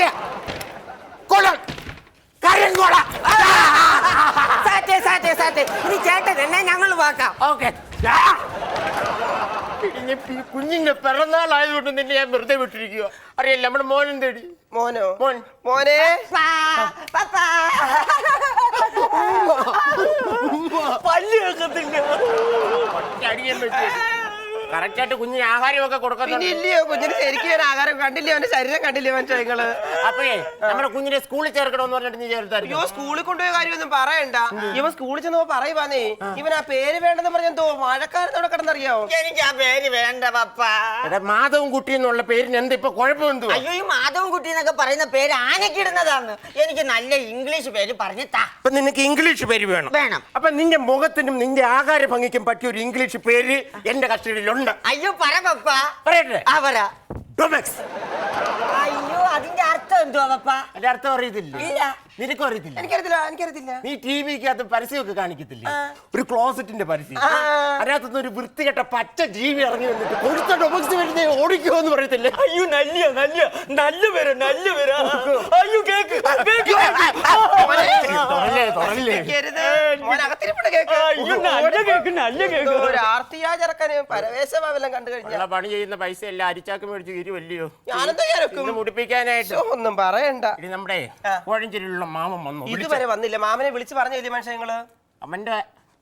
കൊള്ളം, കരിങ്കോള. ഇനി ചേട്ടൻ എന്നെ ഞങ്ങൾ വാക്കാം. ഓക്കെ. കുഞ്ഞിന്റെ പിറന്നാളായതുകൊണ്ട് നിന്നെ ഞാൻ വെറുതെ വിട്ടിരിക്കുക. അറിയില്ല, നമ്മുടെ മോനും തേടി. മോനോ? മോനെ പല്ല് കേൾക്കത്തില്ല. കറക്റ്റായിട്ട് കുഞ്ഞിന് ആഹാരമൊക്കെ കൊടുക്കുന്നുണ്ട്. ഇല്ലയോ? കുഞ്ഞിന് ശരിക്കും ഒരു ആഹാരം കണ്ടില്ലേ? അവന്റെ ശരീരം കണ്ടില്ലേ മനുഷ്യ? നിങ്ങള് അപ്പഴേ നമ്മുടെ കുഞ്ഞിനെ സ്കൂളിൽ ചേർക്കണമെന്ന് പറഞ്ഞിട്ട് നീ ചേർത്തായിരിക്കും. അയ്യോ, സ്കൂളിൽ കൊണ്ടുപോയ കാര്യമൊന്നും പറയണ്ട. ഇവൻ സ്കൂളിൽ ചെന്നപ്പോ പറയുവാന്നേ, ഇവൻ ആ പേര് വേണ്ടെന്ന് പറഞ്ഞെന്തോ മഴക്കാരത്തോടെ കിടന്നറിയാവോ? എനിക്ക് ആ പേര് വേണ്ട പപ്പ. മാധവൻ കുട്ടി എന്നുള്ള പേരിന് എന്താ ഇപ്പൊ കുഴപ്പമെന്തോ? അയ്യോ, ഈ മാധവൻ കുട്ടി എന്നൊക്കെ പറയുന്ന പേര് ആനക്കിടുന്നതാണ്. എനിക്ക് നല്ല ഇംഗ്ലീഷ് പേര് പറഞ്ഞു താ. അപ്പൊ നിനക്ക് ഇംഗ്ലീഷ് പേര് വേണം? വേണം. അപ്പൊ നിന്റെ മുഖത്തിനും നിന്റെ ആകാര ഭംഗിക്കും പറ്റിയ ഒരു ഇംഗ്ലീഷ് പേര് എന്റെ കസ്റ്റഡിയിലുണ്ട്. അയ്യോ പറ പപ്പ. പറയട്ടെ? ആ പറ. ഡൊമെക്സ്. അയ്യോ, അതിന്റെ അർത്ഥം എന്തുവാ പപ്പ? അതിന്റെ അർത്ഥം അറിയത്തില്ല. ഇല്ല. നിനക്കും അറിയത്തില്ല. എനിക്കറിയത്തില്ല. നീ ടിവിക്കകത്ത് പരസ്യമൊക്കെ കാണിക്കത്തില്ലേ, ഒരു ക്ലോസറ്റിന്റെ പരസ്യം. അതിനകത്തുനിന്ന് ഒരു വൃത്തികെട്ട പച്ച ജീവി ഇറങ്ങി വന്നിട്ട് കൊടുത്ത ഡൊമക്സ് വരുന്നേ ഓടിക്കോ എന്ന് പറയത്തില്ലേ? അയ്യോ നല്ല പേരാ അയ്യോ കേക്ക് തുറല്ലേ കേക്കരുത്. മോൻ അകത്തിരിപ്പുണ്ട് കേക്ക്. അയ്യോ നല്ല കേക്ക് ഒരു ആർത്തിയാ ചെറുക്കന് പരവേശമെല്ലാം കണ്ടു കഴിഞ്ഞാൽ പണി ചെയ്യുന്ന പൈസ എല്ലാം അരിച്ചാക്ക് മേടിച്ച് ഇരുവല്ലയോ ഞാനെന്താ ഇന്ന് മുടിപ്പിക്കാനായിട്ട്. ഒന്നും പറയണ്ട. ഇനി നമ്മുടെ കോഴഞ്ചേരിയിലുള്ള മാമൻ വന്നു. ഇതുവരെ വന്നില്ല. മാമനെ വിളിച്ച് പറഞ്ഞില്ലേ മനുഷ്യങ്ങള്? അവന്റെ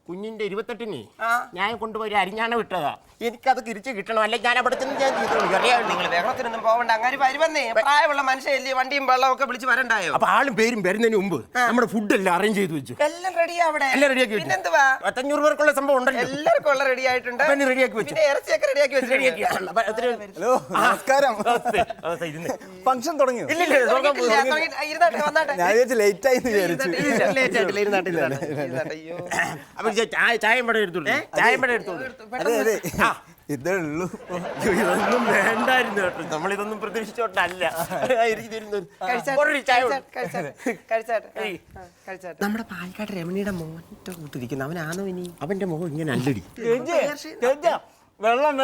കുഞ്ഞിന്റെ 28-ന് ആ. ഞാൻ കൊണ്ടുപോയി അരിഞ്ഞാണ് വിട്ടതാ. എനിക്കത് തിരിച്ചു കിട്ടണം, അല്ലെ ഞാൻ അവിടെ ചെന്ന് ഞാൻ ചെയ്തോളൂ. അറിയാം നിങ്ങൾ വേഗത്തിനൊന്നും പോവണ്ട. അങ്ങനെ വരുവന്നേ. പ്രായമുള്ള മനുഷ്യല്ലേ, വണ്ടിയും വെള്ളവും ഒക്കെ വിളിച്ച് വരണ്ടായോ? അപ്പൊ ആളും പേരും വരുന്നതിന് മുമ്പ് നമ്മുടെ ഫുഡ് എല്ലാം അറേഞ്ച് ചെയ്ത് വെച്ചു. എല്ലാം റെഡിയാ അവിടെ. എല്ലാം റെഡിയാക്കി വെച്ചു. പിന്നെന്തുവാ? 500 പേർക്കുള്ള സംഭവം ഉണ്ടല്ലോ. എല്ലാവർക്കും ഉള്ള റെഡി ആയിട്ടുണ്ട്. അപ്പൊ എന്നെ റെഡിയാക്കി വെച്ചു. പിന്നെ ഇറച്ചിയൊക്കെ റെഡിയാക്കി വെച്ചിട്ടുണ്ട്. ഹലോ നമസ്കാരം. ഫംഗ്ഷൻ തുടങ്ങിയോ? ഇല്ലില്ല, തുടങ്ങാൻ പോകുന്നു. ഇരുന്നാട്ടെ, വന്നാട്ടെ. ഞാൻ വിചാരിച്ചു ലേറ്റ് ആയി വിചാരിച്ചു. അയ്യോ. അപ്പൊ ചായം പടം എടുത്തോളൂ. ചായം പടം എടുത്തോളൂ. അതെ ഇതേ ഉള്ളൂ. ഇതൊന്നും വേണ്ടായിരുന്നു കേട്ടോ. നമ്മളിതൊന്നും പ്രതീക്ഷിച്ചോട്ടല്ല. നമ്മുടെ പാലക്കാട് രമണിയുടെ മോന്റെ കൂട്ടിരിക്കുന്നു. അവനാണോ ഇനി? അവന്റെ മുഖം ഇങ്ങനെ അല്ലടി. വെള്ളം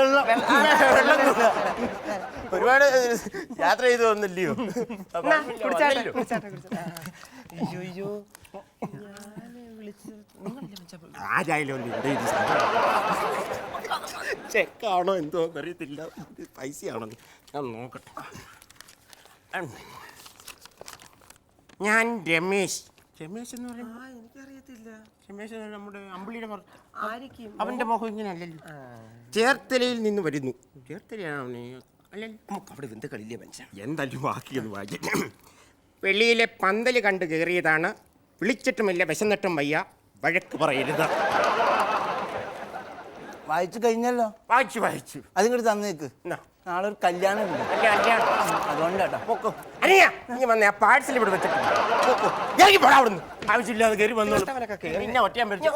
ഒരുപാട് യാത്ര ചെയ്തു വന്നില്ലയോ? അയ്യോ ആരായാലും ചെക്കാണോ എന്തോ അറിയത്തില്ല, പൈസയാണോ ഞാൻ നോക്കട്ടെ. ഞാൻ രമേശ് എന്ന് പറയുമ്പോൾ എനിക്കറിയത്തില്ല. രമേശ് നമ്മുടെ അമ്പിളിയുടെ പുറത്ത്. ആയിരിക്കും. അവന്റെ മുഖം ഇങ്ങനെ അല്ലല്ലോ. ചേർത്തലയിൽ നിന്ന് വരുന്നു. ചേർത്തലയാണോ അവന്? അല്ലല്ലോ, നമുക്ക് അവിടെ എന്ത് കളിയില്ലേ മനുഷ്യൻ. എന്തായാലും ബാക്കിയൊന്ന് വായിച്ചു. വെളിയിലെ പന്തല് കണ്ട് കയറിയതാണ്. വിളിച്ചിട്ടുമില്ല, വിശന്നിട്ടും വയ്യ, വഴക്ക് പറയരുത്. വായിച്ചു കഴിഞ്ഞല്ലോ. വായിച്ചു അതിങ്ങോട്ട് തന്നേക്ക്. എന്നാ നാളെ ഒരു കല്യാണം ഉണ്ട്, അതുകൊണ്ടാട്ടോ. അനിയാ നീ വന്നേ, ആ പാഴ്സൽ ഇവിടെ വെച്ചിട്ട് ഇറങ്ങി പോടാ അവിടുന്ന്. ആവശ്യമില്ലാതെ കയറി വന്നോളൂ. പിന്നെ ഒറ്റയാൻ പറ്റും.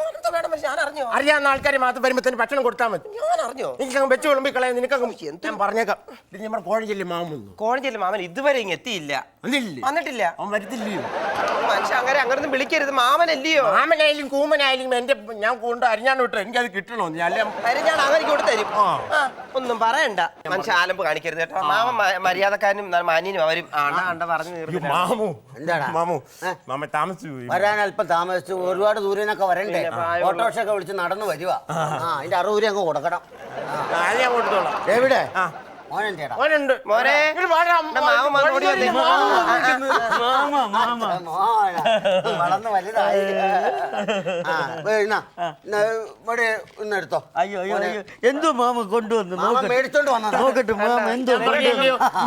ഞാൻ അറിഞ്ഞോ? അറിയാവുന്ന ആൾക്കാരെ മാത്രം വരുമ്പോ തന്നെ ഭക്ഷണം കൊടുത്താൽ മതി. ഞാൻ അറിഞ്ഞോ? എനിക്കങ്ങ് വെച്ച് വിളമ്പി കളയാൻ നിനക്കങ്ങ് ഞാൻ പറഞ്ഞേക്കാം. ഇത് നമ്മുടെ കോഴഞ്ചേരി മാമൊന്നു കോഴഞ്ചേരി മാമൻ ഇതുവരെ ഇങ്ങ് എത്തിയില്ല. വന്നിട്ടില്ല. അവൻ വരത്തില്ലയോ? മനുഷ്യ അങ്ങനൊന്നും വിളിക്കരുത്. മാമനല്ലയോ? മാമനായാലും കൂമനായാലും എന്റെ ഞാൻ കൊണ്ട് അരിഞ്ഞാണ് വിട്ടോ, എനിക്കത് കിട്ടണോ? അല്ല ഞാൻ അങ്ങനെ കൊടുത്തരും. ഒന്നും പറയണ്ട. മനുഷ്യ ആലമ്പ് കാണിക്കരുത് കേട്ടോ. മാമ മര്യാദക്കാരനും മാന്യനും അവരും ആണ്ട പറഞ്ഞു. മാമു എന്താടാ? മാമ താമസിച്ചു പോയി. വരാൻ അല്പം താമസിച്ചു. ഒരുപാട് ദൂരേനൊക്കെ വരണ്ടേ? ഓട്ടോറിക്ഷ ഒക്കെ വിളിച്ച് നടന്നു വരുക. അതിന്റെ 60 രൂപ അങ്ങ് കൊടുക്കണം. ഞാൻ കൊടുത്തോളാം. എവിടെ മോനെന്തേടാ? മോനുണ്ട്. മോനെ വളർന്ന് വലുതായി. ഇവിടെ ഇന്നെടുത്തോ. അയ്യോ എന്തോ മാമ കൊണ്ടുവന്നു മാമ മേടിച്ചോണ്ട് വന്നതാ. നോക്കട്ടെ മാമ എന്തോ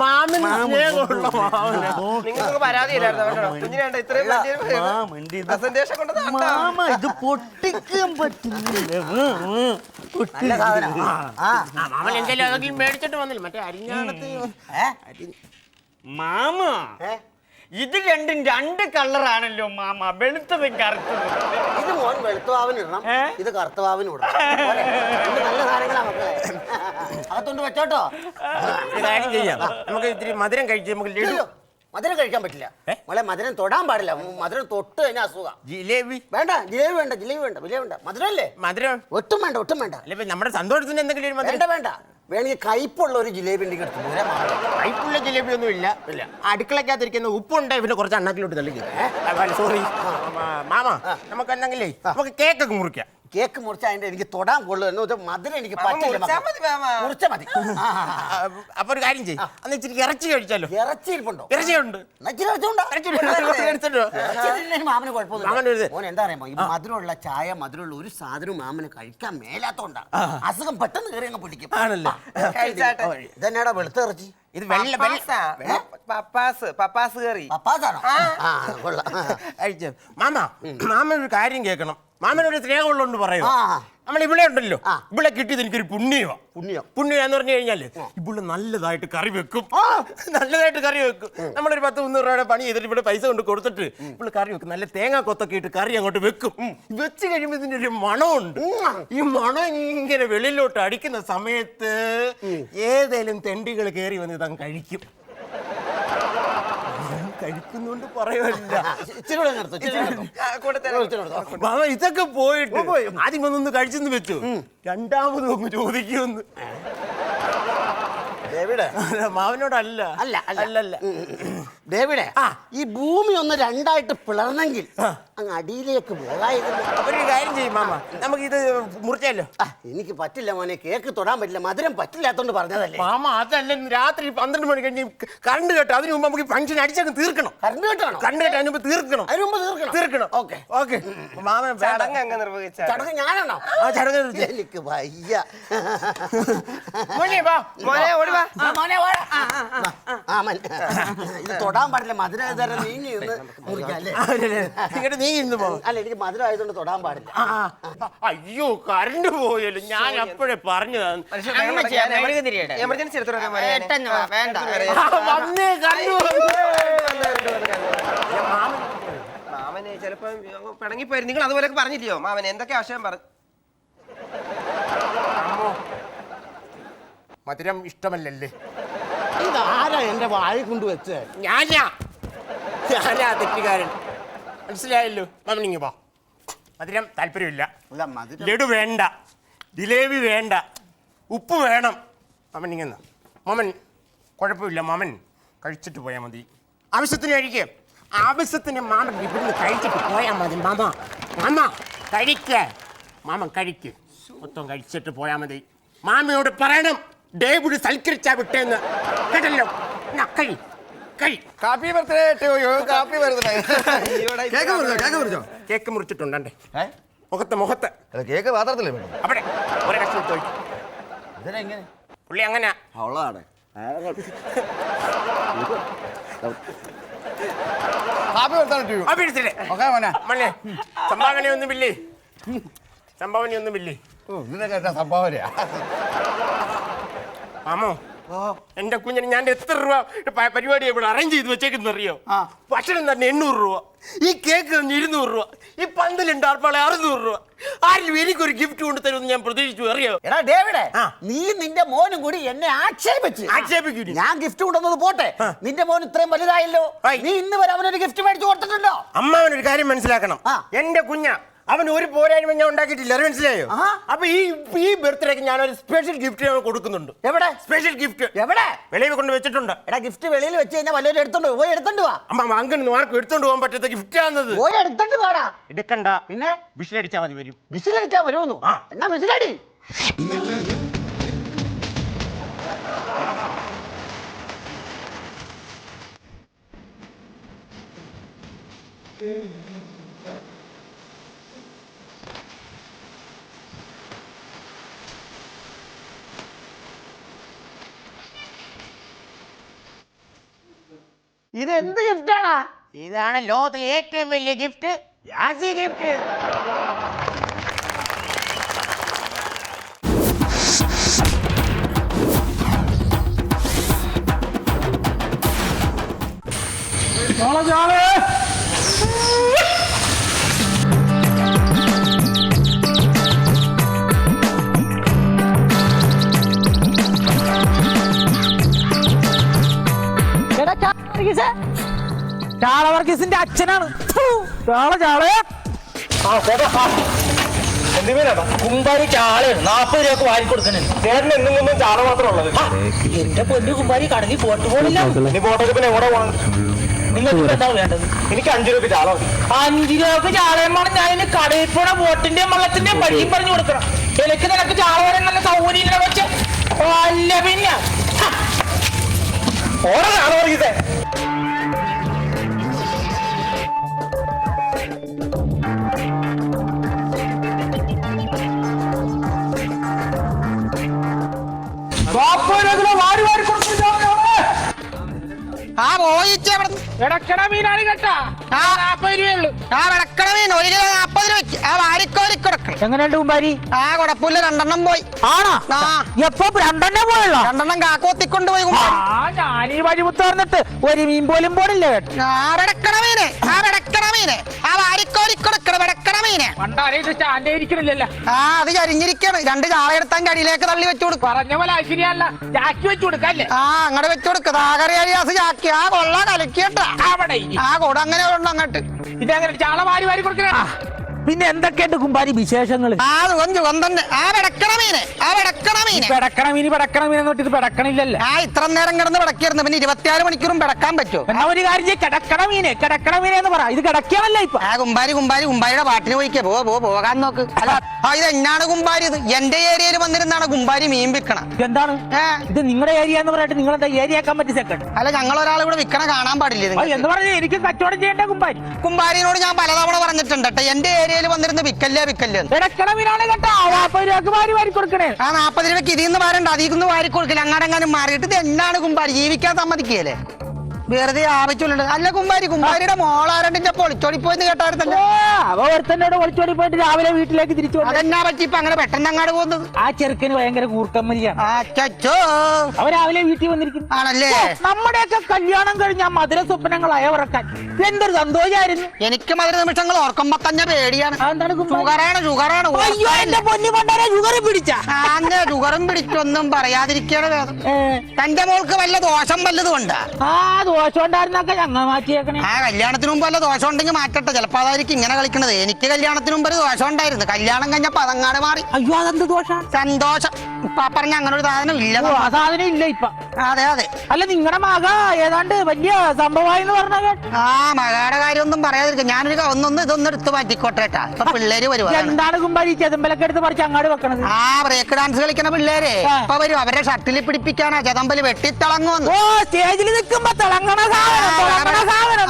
മാമന് സ്നേഹമുള്ള മാമന. നിങ്ങൾക്ക് പരാതിയില്ലായിരുന്നു. ഇത്രയും പ്രസന്റേഷൻ കൊണ്ട് മാമ ഇത് പൊട്ടിക്കാൻ പറ്റുന്നില്ല. നല്ല സാധനം. മാമൻ എന്തെങ്കിലും അതൊക്കെ മേടിച്ചിട്ട് വന്നില്ല. മറ്റേ അരിഞ്ഞാണത്ത് മാമ ഇത് രണ്ടും 2 കളറാണല്ലോ മാമ, വെളുത്തതും കറുത്തതും. ഇത് മോൻ വെളുത്തുവാവിനിടണം, ഇത് കറുത്തുവാവിനും ഇടണം. നല്ല സാധനങ്ങളാ മക്കളെ. അകത്തോണ്ട് വെച്ചോട്ടോ. കാര്യം ചെയ്യാം. നമുക്ക് ഇത്തിരി മധുരം കഴിച്ച് നമുക്ക് ലഡു. മധുരം കഴിക്കാൻ പറ്റില്ല മോളെ. മധുരം തൊടാൻ പാടില്ല. മധുരം തൊട്ട് കഴിഞ്ഞാൽ അസുഖം. ജിലേബി വേണ്ട. ജിലേബി വേണ്ട. മധുരല്ലേ? മധുരം ഒട്ടും വേണ്ട. അല്ല നമ്മുടെ സന്തോഷത്തിന് എന്തെങ്കിലും മധുരം വേണ്ട. വേണമെങ്കിൽ കയ്പുള്ള ഒരു ജിലേബി ഉണ്ടെങ്കിൽ എടുത്തു. കയ്പുള്ള ജിലേബി ഒന്നും ഇല്ല. അടുക്കളക്കകത്തിരിക്കുന്ന ഉപ്പുണ്ട്, പിന്നെ കുറച്ച് അണ്ണാക്കിലോട്ട് തള്ളിക്കും. സോറി മാമ, നമുക്ക് എന്തെങ്കിലേ നമുക്ക് കേക്കൊക്കെ മുറിക്കാം. കേക്ക് മുറിച്ച അതിന്റെ എനിക്ക് തൊടാൻ കൊള്ളുന്നു. മധുരം എനിക്ക് പറ്റില്ല. മുറിച്ച മതി. അപ്പൊ ഒരു കാര്യം ചെയ്യും, അന്ന് ഇച്ചിരി ഇറച്ചി കഴിച്ചാലോ? ഇറച്ചി ഇരിപ്പുണ്ടോ? ഇറച്ചിയുണ്ട്. മാമന് കുഴപ്പമൊന്നുമില്ല. മോൻ എന്താ പറയുമ്പോ ഈ മധുരമുള്ള ചായ, മധുരമുള്ള ഒരു സാധനവും മാമന് കഴിക്കാൻ മേലാത്തോണ്ടാ. അസുഖം പെട്ടെന്ന് കയറി അങ്ങ് പിടിക്കും. ആണല്ലോ. ഇതെന്നാടാ വെളുത്ത ഇറച്ചി? ഇത് പപ്പാസ് കറി. പപ്പാസാണോ? കഴിച്ചു. മാമ ഒരു കാര്യം കേൾക്കണം. മാമനൊരു സ്നേഹമുള്ളതുകൊണ്ട് പറയൂ. നമ്മൾ ഇവിടെ ഉണ്ടല്ലോ, ഇവിടെ കിട്ടിയത് എനിക്കൊരു പുണ്യം എന്ന് പറഞ്ഞു കഴിഞ്ഞാല് ഇവിടെ നല്ലതായിട്ട് കറി വെക്കും. നമ്മളൊരു 10-300 രൂപയുടെ പണി ചെയ്തിട്ട് ഇവിടെ പൈസ കൊണ്ട് കൊടുത്തിട്ട് ഇവിടെ കറി വെക്കും. നല്ല തേങ്ങാ കൊത്തൊക്കെ ഇട്ട് കറി അങ്ങോട്ട് വെക്കും. വെച്ച് കഴിയുമ്പോൾ ഇതിന്റെ ഒരു മണമുണ്ട്. ഈ മണം ഇങ്ങനെ വെളിയിലോട്ട് അടിക്കുന്ന സമയത്ത് ഏതേലും തെണ്ടികൾ കയറി വന്ന് ഇതങ്ങ് കഴിക്കും. കഴിക്കുന്നോണ്ട് പറയുമല്ല. ഇച്ചിരി കൂടെ നിർത്ത്, ഇച്ചിരി നിർത്ത്. ഇച്ചിരി നിർത്ത്. മാമ ഇതൊക്കെ പോയിട്ട് ആദ്യം ഒന്നൊന്ന് കഴിച്ചെന്ന് വെച്ചു, രണ്ടാമത് ഒന്ന് ചോദിക്കുമെന്ന്. ഡേവിഡേ, മാമനോടല്ല. അല്ല അല്ല ഡേവിഡേ, ഈ ഭൂമി ഒന്ന് രണ്ടായിട്ട് പിളർന്നെങ്കിൽ അങ്ങ് അടിയിലേക്ക് പോകായിരുന്നു. അപ്പൊ ഒരു കാര്യം ചെയ്യും മാമ, നമുക്ക് ഇത് മുറിച്ചല്ലോ. എനിക്ക് പറ്റില്ല മോനെ, കേക്ക് തൊടാൻ പറ്റില്ല, മധുരം പറ്റില്ലാത്തോണ്ട് പറഞ്ഞതല്ലേ. മാമ അതല്ല, രാത്രി 12 മണി കഴിഞ്ഞ് കറണ്ട് കേട്ടോ, അതിന് മുമ്പ് നമുക്ക് ഫംഗ്ഷൻ അടിച്ചങ്ങ് തീർക്കണം. കറണ്ട് കേട്ടാണോ? കറണ്ട് കേട്ടോ, അതിന് മുമ്പ് തീർക്കണം. അതിന് മുമ്പ് തീർക്കണം. Okay okay. മാമ ചടങ്ങ് അങ്ങ് നിർവഹിച്ച ചടങ്ങ് ഞാനാണോ? ആ ചടങ്ങ് എനിക്ക് വയ്യ. മോനെ വാ. മോനെ ഓടി വാ. ഇത് തൊടാൻ പാടില്ല, മധുരം തരം നീങ്ങി നിന്ന് മുറിക്കാം അല്ലേ? ഇങ്ങോട്ട് നീ ഇരുന്ന് പോ. അല്ല, എനിക്ക് മധുരം ആയതുകൊണ്ട് തൊടാൻ പാടില്ല. അയ്യോ കറണ്ട് പോയല്ലോ, ഞാൻ അപ്പോഴേ പറഞ്ഞതാണ്. എമർജൻസി എടുത്തു വേണ്ട. വന്നേ കറണ്ട് മാമനെ ചിലപ്പോ പിണങ്ങിപ്പോയി. നിങ്ങൾ അതുപോലെയൊക്കെ പറഞ്ഞില്ലയോ മാമനെ? എന്തൊക്കെ ആശയം പറഞ്ഞു? മധുരം ഇഷ്ടമല്ലല്ലേ? ഇതാരാ എന്റെ വായി കൊണ്ടുവച്ച്? ഞാനാ തെറ്റുകാരൻ, മനസ്സിലായല്ലോ. മാമനിങ്ങ പോ. മധുരം താല്പര്യമില്ല, അല്ല, മധുരം ലഡു വേണ്ട, ജിലേബി വേണ്ട, ഉപ്പ് വേണം. മാമനിങ്ങന്ന് മാമൻ കുഴപ്പമില്ല, മാമൻ കഴിച്ചിട്ട് പോയാൽ മതി. ആവശ്യത്തിന് കഴിക്കുക, ആവശ്യത്തിന് മാമൻ ഇവിടുന്ന് കഴിച്ചിട്ട് പോയാൽ മതി. മാമ കഴിക്ക, മാമൻ കഴിക്ക്, മൊത്തം കഴിച്ചിട്ട് പോയാൽ മതി. മാമയോട് പറയണം ഡേവിഡ് സൽക്കരിച്ചാ വിട്ടേന്ന്, കേട്ടല്ലോ? കഴി കഴി. Happy birthday to you. Happy birthday. Cake മുറിച്ചിട്ടുണ്ടേ മുഖത്ത് കേക്ക് പാത്രത്തില്ലേ വേണം? അവിടെ ഒരേ കഷ്ണം തോയി. ഇതിനെങ്ങനെ പുള്ളി അങ്ങനെ അവളാണ്. Happy birthday to you. അഭിനയിച്ചില്ലേ മല്ലേ? സംഭാവനയൊന്നുമില്ലേ? സംഭാവനയൊന്നുമില്ലേ? ഇതിനൊക്കെ സംഭാവനയാ. മാമോ, എന്റെ കുഞ്ഞിന് ഞാൻ എത്ര രൂപ പരിപാടി ഇവിടെ അറേഞ്ച് ചെയ്ത് വെച്ചേക്കെന്ന് അറിയോ? ഭക്ഷണം തന്നെ 800 രൂപ, ഈ കേക്ക് തന്നെ 200 രൂപ, ഈ പന്തലുണ്ട് ആർപ്പാളെ 600 രൂപ. ആരും എനിക്കൊരു ഗിഫ്റ്റ് കൊണ്ട് തരുമെന്ന് ഞാൻ പ്രതീക്ഷിച്ചു, അറിയോ? എടാ ഡേവിഡേ, നീ നിന്റെ മോനും കൂടി എന്നെ ആക്ഷേപിച്ചു. ഞാൻ ഗിഫ്റ്റ് കൊണ്ടുവന്നത് പോട്ടെ, നിന്റെ മോൻ ഇത്രയും വലുതായല്ലോ, നീ ഇന്ന് വരെ അവനൊരു ഗിഫ്റ്റ് മേടിച്ചു കൊടുത്തിട്ടുണ്ടോ? അമ്മാവനൊരു കാര്യം മനസ്സിലാക്കണം, എന്റെ കുഞ്ഞ അവൻ ഒരു പോരായ്മ ഞാൻ ഉണ്ടാക്കിയിട്ടില്ല, അത് മനസ്സിലായോ? അപ്പൊ ഈ ബർത്ത്ഡേക്ക് ഞാൻ ഒരു സ്പെഷ്യൽ ഗിഫ്റ്റ് കൊടുക്കുന്നുണ്ട്. എവിടെ സ്പെഷ്യൽ ഗിഫ്റ്റ്? എവിടെ? വെളിയിൽ കൊണ്ട് വെച്ചിട്ടുണ്ട്. എടാ, ഗിഫ്റ്റ് വെളിയിൽ വെച്ച് കഴിഞ്ഞാൽ വല്ലവരും എടുത്തോണ്ട് വാ. അമ്മ അങ്ങനെ ആർക്കും എടുത്തോണ്ട് പോകാൻ പറ്റാത്ത ഗിഫ്റ്റ് ആണെന്നത്. പോയി എടുത്തോണ്ട് വാടാ. എടുക്കണ്ട, പിന്നെ വിസിലടിച്ചാൽ മതി, വരും. വിസിലടിച്ചാ വരുമെന്നു? എന്നാ വിസിലടി. ഇത് എന്ത് ഗിഫ്റ്റാണ്? ഇതാണ് ലോകത്തിലെ ഏറ്റവും വലിയ ഗിഫ്റ്റ്, യാസി ഗിഫ്റ്റ്. ചാളവർഗീസിന്റെ അച്ഛനാണ് കുമ്പാരി ചാളയാണ് 40 രൂപ വാരി കൊടുക്കണേ. ചേട്ടൻ എന്തെങ്കിലും ചാള മാത്രം ഉള്ളത്? എന്റെ പൊന്നു കുമ്പാരി കടലിൽ പോട്ട് പോണില്ല. പോട്ടൊക്കെ പിന്നെ എവിടെ പോകണം? നിങ്ങൾക്ക് എന്താ വേണ്ടത്? എനിക്ക് 5 രൂപ ചാള. 5 രൂപ ചാളയും വേണം. ഞാൻ ഇനി കടയിൽ പോണ ബോട്ടിന്റെയും വള്ളത്തിന്റെയും വഴിയും പറഞ്ഞു കൊടുക്കണം. എനിക്ക് നിനക്ക് ചാള വരാൻ നല്ല സൗകര്യം വെച്ച് അല്ല പിന്നെ ഓരോ ചാള പറയേ. ഇടക്കട മീനാണ് കേട്ടാ. 40 രൂപയുള്ളൂ. ആ വിളക്കണ മീൻ 1 കിലോ 40 രൂപയ്ക്ക്. ആ വാരിക്കോരി കൊടുക്കണം. എങ്ങനെയുണ്ട് കുമ്പാരി? ആ കുഴപ്പമില്ല, 2 പോയി. ആണോ? ആ എപ്പോ 2 പോയല്ലോ? 2 കാക്കോത്തിക്കൊണ്ട് പോയി കുമ്പാരി. ഞാനീ വഴിമുത്ത് പറഞ്ഞിട്ട് ഒരു മീൻ പോലും പോണില്ലേ? ആ വെടക്കണ മീനെ, ആ വെടക്കണ മീനെ, ആ വാരിക്കോരിക്കൊടുക്കണ വെടക്കണ മീനെ. പണ്ടാരും സ്റ്റാൻഡ് ഇരിക്കണില്ലല്ലോ. ആ അത് ചരിഞ്ഞിരിക്കാണ്. 2 ചാളയെടുത്താൻ കടിയിലേക്ക് തള്ളി വെച്ചു കൊടുക്കും. പറഞ്ഞ പോലെ ശരിയല്ല, ചാക്കി വെച്ചു കൊടുക്കല്ലേ? ആ അങ്ങോട്ട് വെച്ചു കൊടുക്കുക. താകറിയാസ് ചാക്കി. ആ കൊള്ള കലക്കിയട്ടാ അവിടെ ആ കൂടെ അങ്ങനെ കൊണ്ട് അങ്ങോട്ട്. ഇതങ്ങനെ ചാള വാരി വാരി കൊടുക്കണ. പിന്നെ എന്തൊക്കെയുണ്ട് കുമ്പാരി വിശേഷങ്ങൾ? ആ സുഖം തന്നെ. ആ വെടക്കണ മീനെ, ആ വെടക്കണ മീനെ. പെടക്കണ മീനെന്ന് പറഞ്ഞിട്ട് പെടക്കണില്ലല്ലോ. ആ ഇത്ര നേരം കിടന്ന് പിടക്കായിരുന്നു. പിന്നെ 24 മണിക്കൂറും പിടക്കാൻ പറ്റുമോ? എന്നാ ഒരു കാര്യം ചെയ്യ്, കിടക്കണ മീനെ എന്ന് പറ. ഇത് കിടക്കാനല്ല ഇപ്പൊ. ആ കുമ്പാരിയുടെ പാട്ടിന് പോയിക്കേ. പോകാൻ നോക്ക്. അല്ല ഇത് എന്നാണ് കുമ്പാരി? ഇത് എന്റെ ഏരിയയിൽ വന്നിരുന്നാണ് കുമ്പാരി മീൻ വിൽക്കണം. എന്താണ് ഇത് നിങ്ങളുടെ ഏരിയ എന്ന് പറഞ്ഞിട്ട് നിങ്ങളെന്താ ഏരിയ ആക്കാൻ പറ്റി സെക്കൻഡ്? അല്ല ഞങ്ങൾ ഒരാൾ ഇവിടെ വിൽക്കണ കാണാൻ പാടില്ല. എന്ന് പറഞ്ഞാൽ എനിക്ക് കച്ചവടം ചെയ്യേണ്ട കുമ്പാരി. കുമ്പാരിനോട് ഞാൻ പലതവണ പറഞ്ഞിട്ടുണ്ട് കേട്ടോ, എന്റെ ഏരിയയിൽ വന്നിരുന്ന് വിൽക്കല്ലേ. കിടക്കണ മീനാണ് കേട്ടോ. 40 രൂപക്ക് വാരി കൊടുക്കണേ. ആ 40 രൂപയ്ക്ക് ഇതിന്ന് വാരണ്ട, അതിന്ന് വാരി കൊടുക്കില്ല. അങ്ങാടെങ്ങാനും മാറിയിട്ട് ഇത് എന്നാണ് കുമ്പാരി? ജീവിക്കാൻ സമ്മതിക്കുകയല്ലേ? വെറുതെ ആവശ്യമുണ്ട്. അല്ല കുമ്പാരിയുടെ മോളാരണ്ടിന്റെ പൊളിച്ചോടി പോയെന്ന് കേട്ടായിരുന്നല്ലോ. അവ ഒരുത്തന്നോട് ഒളിച്ചോടി പോയിട്ട് രാവിലെ വീട്ടിലേക്ക് തിരിച്ചു. അതെന്നാ പറ്റി ഇപ്പൊ അങ്ങനെ പെട്ടെന്ന് അങ്ങാട് പോകുന്നത്? ആ ചെറുക്കന് ഭയങ്കര കൂർക്കമ്മലിയാണ്. അച്ചോ അവ രാവിലെ വീട്ടിൽ വന്നിരിക്കുന്നു. ആണല്ലേ? നമ്മുടെയൊക്കെ കല്യാണം കഴിഞ്ഞ മധുര സ്വപ്നങ്ങൾ അയവിറക്കാൻ എന്തൊരു സന്തോഷമായിരുന്നു. എനിക്ക് മധുര നിമിഷങ്ങൾ ഓർക്കുമ്പോ തന്നെ പേടിയാണ്. എന്താണ് ഷുഗറാണ്. അയ്യോ എന്റെ പൊന്നു പണ്ടാരെ ഷുഗർ പിടിച്ച. ഷുഗറും പിടിച്ചൊന്നും പറയാതിരിക്കണ വേദം. തന്റെ മോൾക്ക് വല്ല ദോഷം വല്ലതും ഉണ്ടാ? ആ ദോഷം ഉണ്ടായിരുന്നൊക്കെ ഞങ്ങൾ മാറ്റിയേക്കണേ. ആ കല്യാണത്തിന് മുമ്പ് വല്ല ദോഷം ഉണ്ടെങ്കിൽ മാറ്റട്ടെ. ചിലപ്പോ അതായിരിക്കും ഇങ്ങനെ കളിക്കണത്. എനിക്ക് കല്യാണത്തിന് മുമ്പ് ഒരു ദോഷം ഉണ്ടായിരുന്നു. കല്യാണം കഴിഞ്ഞപ്പോ അതങ്ങാട് മാറി. അയ്യോ അതെന്ത് ദോഷം? സന്തോഷം. ഇപ്പൊ പറഞ്ഞ അങ്ങനെ ഒരു സാധനം ഇല്ല. ആ സാധനം ഇല്ല ഇപ്പൊ. അതെ അല്ല നിങ്ങളുടെ മക ഏതാണ്ട് വലിയ സംഭവമായിന്ന് പറഞ്ഞ ആ മകളുടെ കാര്യമൊന്നും പറയാതിരിക്കും. ഞാനൊരു ഇതൊന്നും എടുത്ത് മാറ്റിക്കോട്ടെ കേട്ടാ. ഇപ്പൊ പിള്ളേര് വരുവാ. എന്താണ് കുമ്പാരി ചെതമ്പലൊക്കെ എടുത്ത് പറിച്ച് അങ്ങാട് വെക്കണത്? ആ ബ്രേക്ക് ഡാൻസ് കളിക്കുന്ന പിള്ളേരെ ഇപ്പൊ വരും. അവരെ ഷട്ടിൽ പിടിപ്പിക്കാനാ ചെതമ്പല് വെട്ടിത്തിളങ്ങുന്നു. ഓ സ്റ്റേജിൽ നിൽക്കുമ്പോ തിളങ്ങണ സാധനം.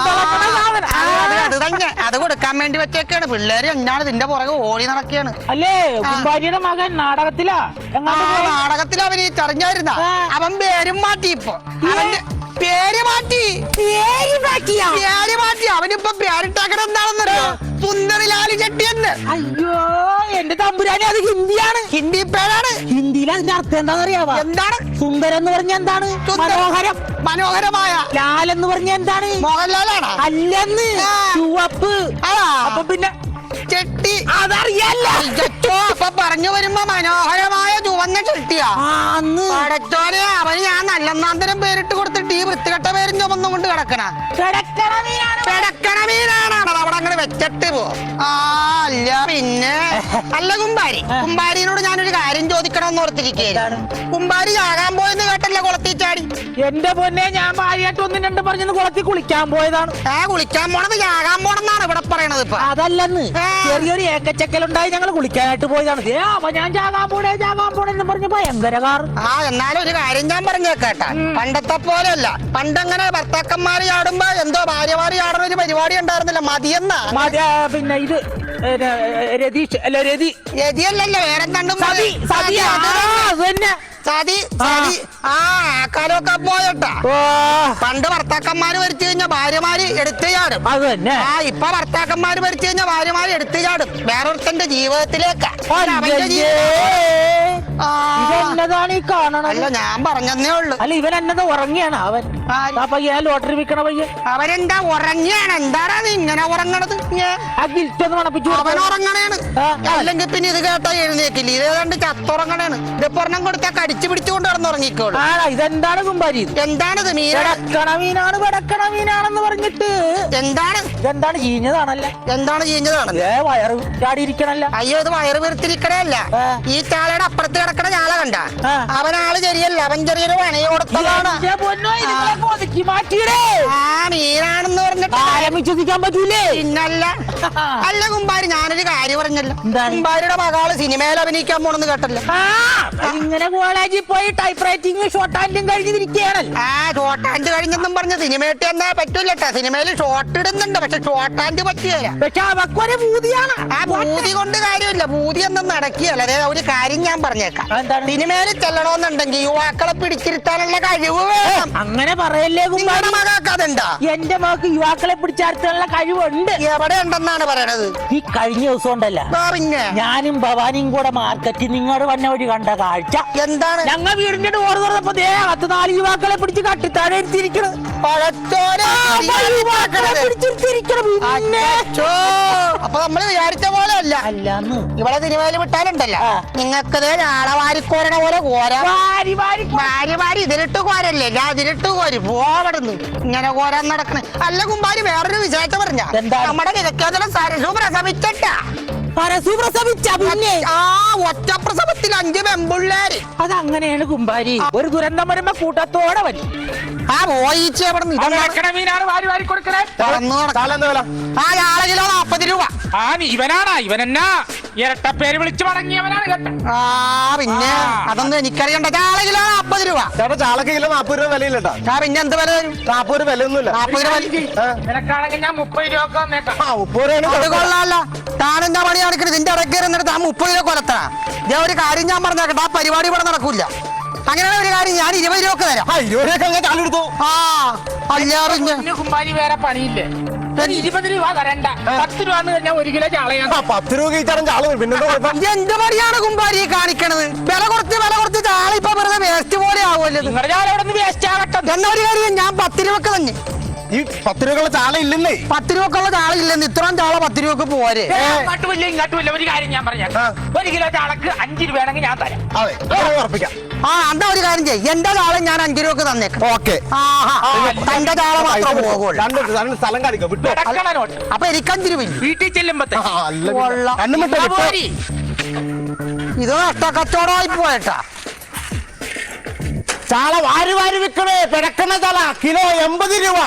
അത് തന്നെ. അത് കൊടുക്കാൻ വേണ്ടി വെച്ചേക്കാണ്. പിള്ളേര് എന്നാണ് ഇതിന്റെ പുറകെ ഓടി നടക്കുകയാണ്. അല്ലേ കുമ്പാരിയുടെ മകൻ നാടകത്തിലാ? നാടകത്തിൽ അഭിനയിച്ചറിഞ്ഞായിരുന്ന അവൻ പേരും മാറ്റി. ഇപ്പൊ അവന്റെ പേര് മാറ്റി. അവനിപ്പോ പേരിട്ടാക്കണ എന്താണെന്നറിയോ? സുന്ദരിലാലി ചെട്ടി എന്ന്. അയ്യോ എന്റെ തമ്പുരാനെ, അത് ഹിന്ദിയാണ്. ഹിന്ദി പേരാണ്. ഹിന്ദിയിൽ അതിന്റെ അർത്ഥം എന്താണെന്നറിയാവോ? എന്താണ്? സുന്ദരം എന്ന് പറഞ്ഞ എന്താണ്? മനോഹരമായ. ലാൽ എന്ന് പറഞ്ഞ എന്താണ്? മോഹൻലാലാണ്. അല്ലെന്ന് ചുവപ്പ്. അപ്പൊ പിന്നെ ചെട്ടി അതറിയല്ലോ. അപ്പൊ പറഞ്ഞു വരുമ്പോ മനോഹരമായ ചുവന്ന ചെട്ടിയാ. പടച്ചോനെ, അവന് ഞാൻ നല്ലന്നാന്തരം പേരിട്ട് കൊടുത്തിട്ട് ഈ വൃത്തികെട്ട പേരും ചുമന്നും കൊണ്ട് കിടക്കണ കിടക്കണ മീനാണ്. അവിടെ അങ്ങനെ വെച്ചിട്ട് പോ. അല്ല പിന്നെ അല്ല കുമ്പാരിനോട് ഞാനൊരു കാര്യം ചോദിക്കണമെന്ന് ഓർത്തിരിക്കുകയാണ്. കുമ്പാരി ചാകാൻ പോയെന്ന് കേട്ടല്ലേ കുളത്തിൽ ചാടി? എന്റെ പൊന്നെ, ഞാൻ ഭാര്യയായിട്ട് 1-2 പറഞ്ഞെന്ന് കുളത്തിൽ കുളിക്കാൻ പോയതാണ്. കുളിക്കാൻ പോണത് ചാകാൻ പോണെന്നാണ് ഇവിടെ പറയണത്. ഇപ്പൊ അതല്ലെന്ന് ചെറിയൊരു ഏക്കച്ചക്കലുണ്ടായി ഞങ്ങൾ കുളിക്കാനായിട്ട് പോയതാണ്. അപ്പൊ ഞാൻ ചാകാൻ പോണെന്ന് പറഞ്ഞ ഭയങ്കര കാർ. എന്നാലും ഒരു കാര്യം ഞാൻ പറഞ്ഞേക്കേട്ടാ, പണ്ടത്തെ പോലെയല്ല. പണ്ടങ്ങനെ ഭർത്താക്കന്മാര് ചാടുമ്പോ എന്തോ ഭാര്യമാര് ചാടുന്ന ഒരു പരിപാടി ഉണ്ടായിരുന്നില്ല, മതിയെന്നാ. പിന്നെ ഇത് രതിയല്ലല്ലോ, വേറെന്താണ്ടും സതി. കാലമൊക്കെ പോയട്ടാ. പണ്ട് ഭർത്താക്കന്മാര് മരിച്ചു കഴിഞ്ഞാൽ ഭാര്യമാര് എടുത്തു ചാടും. ഇപ്പൊ ഭർത്താക്കന്മാര് മരിച്ചു കഴിഞ്ഞാൽ ഭാര്യമാര് എടുത്തു ചാടും വേറൊരുത്തന്റെ ജീവിതത്തിലേക്ക്. എന്നതാണ് ഈ കാണണം? അല്ല ഞാൻ പറഞ്ഞതേ ഉള്ളു. അല്ല ഇവൻ എന്നത് ഉറങ്ങിയാണ്. അവൻ ലോട്ടറി വിൽക്കണ പയ്യൻ. അവരെന്താ ഉറങ്ങിയാണ്? എന്താടാ നീ ഇങ്ങനെ ഉറങ്ങണത്? അവൻ ഉറങ്ങണേണ്. അല്ലെങ്കിൽ പിന്നെ ഇത് കേട്ടാ എഴുന്നേക്കില്ല. ഇത് ഏതാണ്ട് ചത്തുറങ്ങണേണ്. ഇതിപ്പൊരെണ്ണം കൊടുത്താൽ കടിച്ചു പിടിച്ചുകൊണ്ട് കിടന്നുറങ്ങിക്കോളൂ. ഇതെന്താണ് കുമ്പാരി? എന്താണിത്? വെടക്കണ മീനാണെന്ന് പറഞ്ഞിട്ട് ഇതെന്താണ് ചീഞ്ഞതാണല്ലേ? എന്താണ് ചീഞ്ഞതാണ്? വയറ് ചാടിയിരിക്കണല്ല. അയ്യോ ഇത് വയറ് വീർത്തിരിക്കണല്ല. ഈ ചാളയുടെ അപ്പുറത്ത് കിടക്കണ ചാള കണ്ട? അവനാള് ശരിയല്ല. അവൻ ചെറിയൊരു പണി കൊടുത്തതാണ്. മീനാണെന്ന് പറഞ്ഞിട്ട് വിശ്വസിക്കാൻ പറ്റൂലേ? പിന്നല്ല. അല്ല കുമ്പാരി, ഞാനൊരു കാര്യം പറഞ്ഞല്ലോ. കുമ്പാരിയുടെ മകള് സിനിമയിൽ അഭിനയിക്കാൻ പോണെന്ന് കേട്ടല്ലോ. ഇങ്ങനെ കോളേജിൽ പോയി ടൈപ്പ് റൈറ്റിംഗ് ഷോർട്ട് ഹാൻഡും കഴിഞ്ഞിരിക്കുകയാണല്ലോ. ഷോർട്ട് ഹാൻഡ് കഴിഞ്ഞെന്നും പറഞ്ഞ് സിനിമയിട്ട് എന്നാ പറ്റൂലട്ടാ. സിനിമയിൽ ഷോർട്ട് ഇടുന്നുണ്ട്, പക്ഷെ ഷോർട്ട് ഹാൻഡ് പറ്റിയല്ല. പക്ഷെ അവക്കൊരു ഭൂതിയാണ്. ഭൂതി കൊണ്ട് കാര്യമില്ല. ഭൂതി ഒന്നും നടക്കുകയല്ല. അതായത് ഒരു കാര്യം ഞാൻ പറഞ്ഞേക്കാം. സിനിമയിൽ ചെല്ലണമെന്നുണ്ടെങ്കിൽ യുവാക്കളെ പിടിച്ചിരുത്താനുള്ള കഴിവ് വേണം. അങ്ങനെ പറയല്ലേ കുമ്പാരി. നിങ്ങളുടെ മകൾക്ക് അതുണ്ടാ? എന്റെ മകൾക്ക് യുവാക്കളെ പിടിച്ചാർത്തുള്ള കഴിവുണ്ട്. എവിടെ ഉണ്ടെന്നാണ് പറയണത്? ഈ കഴിഞ്ഞ ദിവസം ഉണ്ടല്ല, പിന്നെ ഞാനും ഭവാനിയും കൂടെ മാർക്കറ്റിൽ നിങ്ങോട് വന്ന വഴി കണ്ട കാഴ്ച എന്താണ്? ഞങ്ങൾ വീടിന്റെ ഡോർ തുറന്നപ്പോ 4 യുവാക്കളെ പിടിച്ച് കട്ടിത്താഴെ ഇരുത്തിയിരിക്കണം. അപ്പൊ നമ്മള് വിചാരിച്ച പോലെ അല്ല. അല്ലാന്ന് ഇവിടെ സിനിമയിൽ വിട്ടാലുണ്ടല്ലോ, നിങ്ങൾക്കത് നാളെ വാരിക്കോരണ പോലെ കോരാ. വാരി ഇതിലിട്ട് കോരല്ലേ, ഞാൻ ഇതിലിട്ട് കോരി പോവടുന്നു ഇങ്ങനെ കോരാൻ നടക്കണ. അല്ല കുമ്പാരി, വേറൊരു വിശേഷം പറഞ്ഞ എന്താണ്? നമ്മുടെ കിഴക്കേതല സരസു പ്രസവിച്ചിട്ടാ. പരസ്യം പ്രസവിച്ച പിന്നെ ഒറ്റ പ്രസവത്തിൽ 5 പെമ്പിള്ളേര്. അതങ്ങനെയാണ് കുമ്പാരി. ഒരു ദുരന്തം വരുമ്പോ കൂട്ടത്തോടെ വരും. പോയിച്ച് അവിടെ മീനാണ് വാരി വാരി കൊടുക്കണേ. ആളെ കിലോ 40 രൂപ. ഇവനാണ് ഇവനെന്നാ ഇരട്ടപ്പേര് വിളിച്ചു മടങ്ങിയവനാണ് കേട്ടോ. പിന്നെ അതൊന്നും എനിക്കറിയണ്ട. ആളെ കിലോ 40 രൂപ. ചേട്ടാ ചാളക്ക് കിലോ 40 രൂപ വിലയില്ലട്ടാ. പിന്നെ എന്ത് വില വരും? 40 രൂപ വിലയൊന്നുമില്ല. 40 രൂപ നിനക്കാണെങ്കിൽ ഞാൻ 30 രൂപ വന്നേക്കാം. 30 രൂപ അത് കൊള്ളാല്ല. താനെന്താ പണി കാണിക്കണത്? ഇതിന്റെ ഇടയ്ക്ക് എന്നിട്ട് 30 രൂപ കൊലത്തണ. ഞാൻ ഒരു കാര്യം ഞാൻ പറഞ്ഞേക്കട്ടെ, ആ പരിപാടി ഇവിടെ നടക്കൂല. അങ്ങനെയുള്ള ഒരു കാര്യം ഞാൻ 20 രൂപ തരാം. 20 രൂപ ചാലെടുത്തു. അല്ല പിന്നെ കുമ്പാരി വേറെ പണിയില്ലേ? 20 രൂപ തരണ്ട. 10 രൂപ കഴിഞ്ഞാൽ 1 കിലോ ചാളയാണ്. 10 രൂപ കഴിച്ചാലും ചാള പിന്നെ എന്ത് പണിയാണ് കുമ്പാരി കാണിക്കണത്? വില കുറച്ച് ചാള ഇപ്പൊ വെറുതെ വേസ്റ്റ് പോലെ ആവുമല്ലോ. നിങ്ങളുടെ ചാള ഇവിടെ നിന്ന് വേസ്റ്റ് ആകട്ടെ. എന്നാ ഒരു കാര്യം, ഞാൻ 10 രൂപക്ക് തന്നെ. ഈ 10 രൂപക്കുള്ള ചാള ഇല്ലെന്നേ. 10 രൂപക്കുള്ള ചാള ഇല്ലെന്ന്. ഇത്രയും ചാള 10 രൂപക്ക് പോരെ. ഇങ്ങോട്ടുമില്ല ഇങ്ങോട്ടുമില്ല. ഒരു കാര്യം ഞാൻ പറഞ്ഞാൽ 1 കിലോ ചാളക്ക് 5 രൂപയാണെങ്കിൽ ഞാൻ തരാം. അതെ, ഉറപ്പിക്കാം. എന്താ ഒരു കാര്യം ചെയ്യും, എന്റെ ചാള ഞാൻ 5 രൂപക്ക് തന്നേക്കാം. ഓക്കെ. തന്റെ ചാള മാത്രം പോകുള്ളൂ. രണ്ട് സ്ഥലം കാണിക്കാം. വിട്ടോ. കിടക്കണോട്ട് അപ്പൊ എനിക്ക് 5 രൂപ. വീട്ടിൽ ചെല്ലുമ്പത്തെ ഇത് നഷ്ടക്കച്ചവടമായി പോയേട്ടാ. ചാള വാരി വാരി വിൽക്കണേ. പിടക്കണ ചാള കിലോ 80 രൂപ.